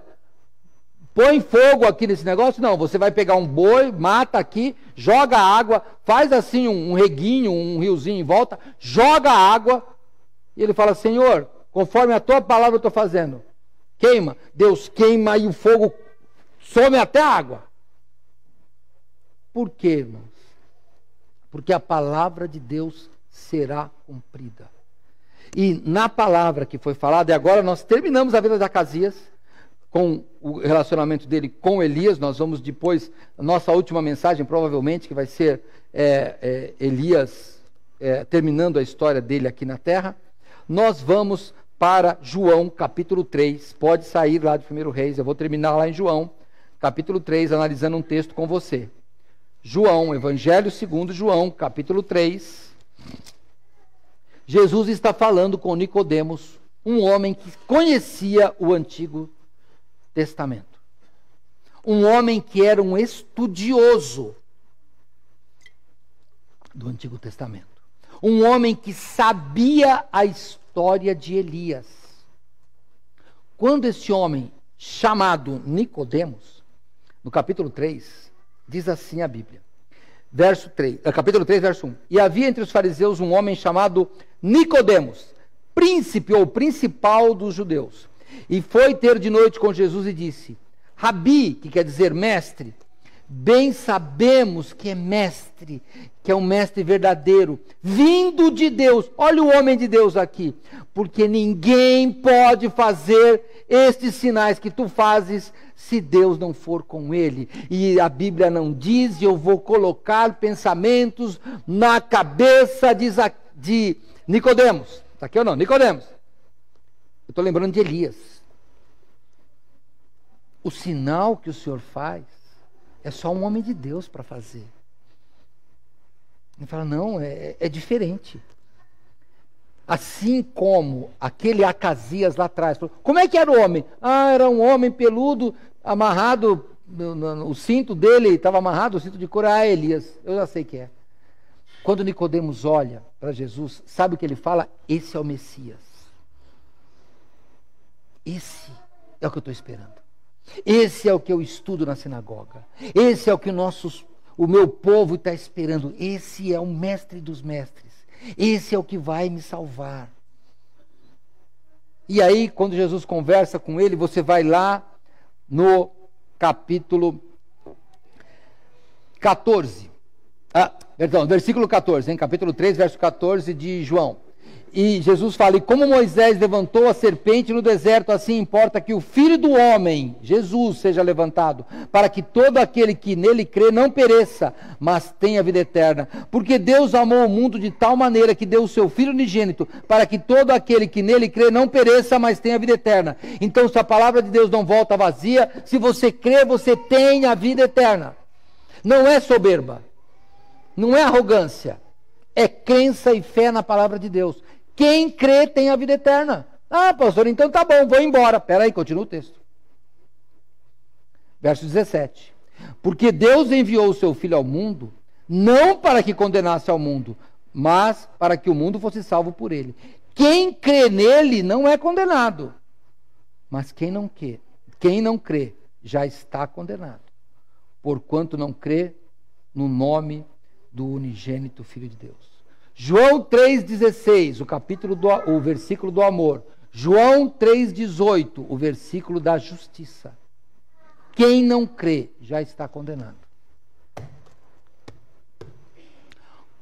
Speaker 1: põe fogo aqui nesse negócio, não, você vai pegar um boi, mata aqui, joga água, faz assim um reguinho, um riozinho em volta, joga água, e ele fala, Senhor, conforme a tua palavra eu estou fazendo, queima. Deus queima e o fogo some até a água. Por quê, irmãos? Porque a palavra de Deus será cumprida. E na palavra que foi falada, e agora nós terminamos a vida de Acasias, com o relacionamento dele com Elias. Nós vamos depois, nossa última mensagem provavelmente, que vai ser Elias terminando a história dele aqui na terra. Nós vamos para João capítulo 3, pode sair lá de 1 Reis, eu vou terminar lá em João capítulo 3, analisando um texto com você. João, Evangelho segundo João, capítulo 3. Jesus está falando com Nicodemos, um homem que conhecia o Antigo Testamento. Um homem que era um estudioso do Antigo Testamento. Um homem que sabia a história de Elias. Quando esse homem, chamado Nicodemos, no capítulo 3, diz assim a Bíblia. Capítulo 3, verso 1. E havia entre os fariseus um homem chamado Nicodemos, príncipe ou principal dos judeus. E foi ter de noite com Jesus e disse, Rabi, que quer dizer mestre, bem sabemos que é mestre, que é um mestre verdadeiro, vindo de Deus. Olha o homem de Deus aqui. Porque ninguém pode fazer estes sinais que tu fazes se Deus não for com ele. E a Bíblia não diz, e eu vou colocar pensamentos na cabeça de Nicodemos. Está aqui ou não? Nicodemos. Eu estou lembrando de Elias. O sinal que o Senhor faz é só um homem de Deus para fazer. Ele fala, não, é diferente. Assim como aquele Acasias lá atrás. Como é que era o homem? Era um homem peludo, amarrado, o cinto dele estava amarrado, o cinto de couro. Elias, eu já sei que é. Quando Nicodemos olha para Jesus, sabe o que ele fala? Esse é o Messias. Esse é o que eu estou esperando. Esse é o que eu estudo na sinagoga. Esse é o que o meu povo está esperando. Esse é o mestre dos mestres. Esse é o que vai me salvar. E aí, quando Jesus conversa com ele, você vai lá no capítulo 14. Versículo 14, hein? Capítulo 3, verso 14 de João. E Jesus fala, e como Moisés levantou a serpente no deserto, assim importa que o Filho do Homem, Jesus, seja levantado, para que todo aquele que nele crê não pereça, mas tenha vida eterna. Porque Deus amou o mundo de tal maneira que deu o seu Filho unigênito, para que todo aquele que nele crê não pereça, mas tenha vida eterna. Então, se a palavra de Deus não volta vazia, se você crê, você tem a vida eterna. Não é soberba, não é arrogância, é crença e fé na palavra de Deus. Quem crê tem a vida eterna. Pastor, então tá bom, vou embora. Espera aí, continua o texto. Verso 17. Porque Deus enviou o seu Filho ao mundo, não para que condenasse ao mundo, mas para que o mundo fosse salvo por ele. Quem crê nele não é condenado. Mas quem não crê já está condenado. Porquanto não crê no nome do unigênito Filho de Deus. João 3,16, o versículo do amor. João 3,18, o versículo da justiça. Quem não crê já está condenado.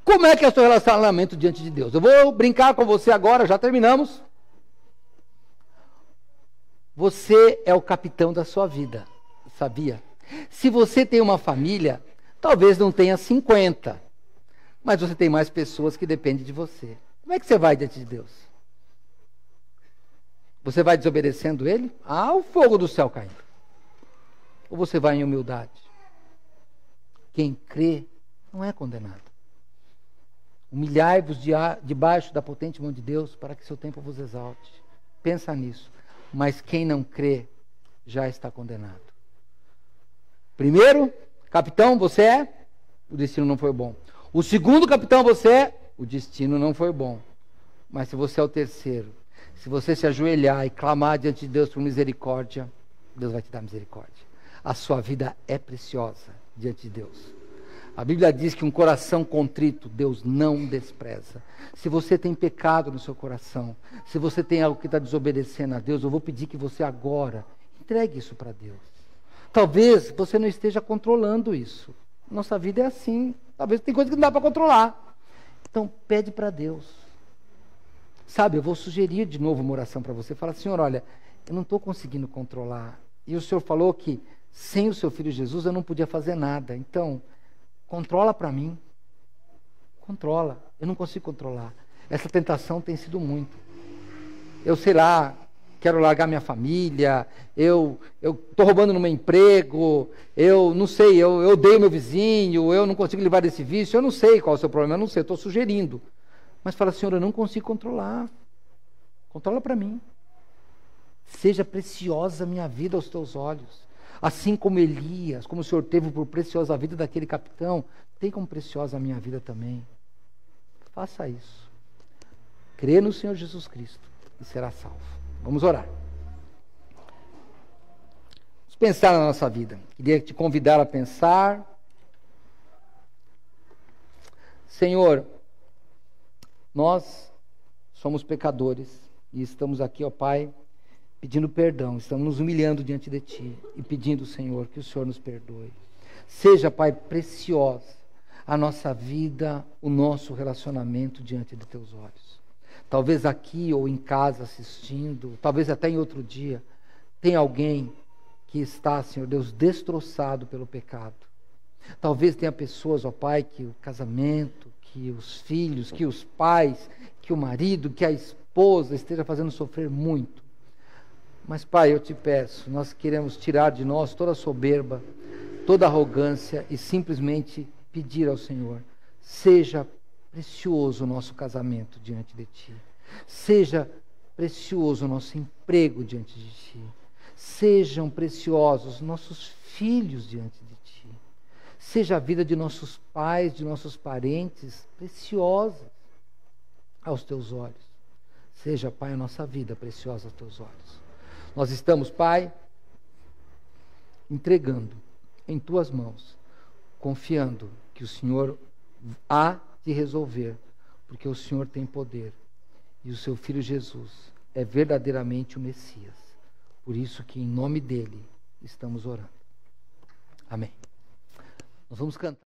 Speaker 1: Como é que é o seu relacionamento diante de Deus? Eu vou brincar com você agora, já terminamos. Você é o capitão da sua vida, sabia? Se você tem uma família, talvez não tenha 50, mas você tem mais pessoas que dependem de você. Como é que você vai diante de Deus? Você vai desobedecendo Ele? Ah, o fogo do céu caindo. Ou você vai em humildade? Quem crê não é condenado. Humilhai-vos debaixo da potente mão de Deus, para que seu tempo vos exalte. Pensa nisso. Mas quem não crê, já está condenado. Primeiro, capitão, você é? O destino não foi bom. O segundo, capitão, você é? O destino não foi bom. Mas se você é o terceiro, se você se ajoelhar e clamar diante de Deus por misericórdia, Deus vai te dar misericórdia. A sua vida é preciosa diante de Deus. A Bíblia diz que um coração contrito, Deus não despreza. Se você tem pecado no seu coração, se você tem algo que está desobedecendo a Deus, eu vou pedir que você agora entregue isso para Deus. Talvez você não esteja controlando isso. Nossa vida é assim. Talvez tem coisa que não dá para controlar. Então, pede para Deus. Sabe, eu vou sugerir de novo uma oração para você. Fala, Senhor, olha, eu não estou conseguindo controlar. E o Senhor falou que sem o seu Filho Jesus eu não podia fazer nada. Então, controla para mim. Controla. Eu não consigo controlar. Essa tentação tem sido muito. Eu sei lá, quero largar minha família, eu estou roubando no meu emprego, eu não sei, eu odeio meu vizinho, eu não consigo livrar desse vício, eu não sei qual é o seu problema, eu não sei, eu estou sugerindo. Mas fala, Senhor, eu não consigo controlar. Controla para mim. Seja preciosa a minha vida aos teus olhos. Assim como Elias, como o Senhor teve por preciosa a vida daquele capitão, tem como preciosa a minha vida também. Faça isso. Crê no Senhor Jesus Cristo e será salvo. Vamos orar. Vamos pensar na nossa vida. Queria te convidar a pensar. Senhor, nós somos pecadores e estamos aqui, ó Pai, pedindo perdão, estamos nos humilhando diante de Ti e pedindo, Senhor, que o Senhor nos perdoe. Seja, Pai, preciosa a nossa vida, o nosso relacionamento diante de Teus olhos. Talvez aqui ou em casa assistindo, talvez até em outro dia, tem alguém que está, Senhor Deus, destroçado pelo pecado. Talvez tenha pessoas, ó Pai, que o casamento, que os filhos, que os pais, que o marido, que a esposa esteja fazendo sofrer muito. Mas, Pai, eu te peço, nós queremos tirar de nós toda a soberba, toda a arrogância e simplesmente pedir ao Senhor, seja precioso o nosso casamento diante de Ti. Seja precioso o nosso emprego diante de Ti. Sejam preciosos nossos filhos diante de Ti. Seja a vida de nossos pais, de nossos parentes, preciosa aos Teus olhos. Seja, Pai, a nossa vida preciosa aos Teus olhos. Nós estamos, Pai, entregando em Tuas mãos, confiando que o Senhor há de resolver, porque o Senhor tem poder e o Seu Filho Jesus é verdadeiramente o Messias. Por isso que em nome dEle estamos orando. Amém. Nós vamos cantar.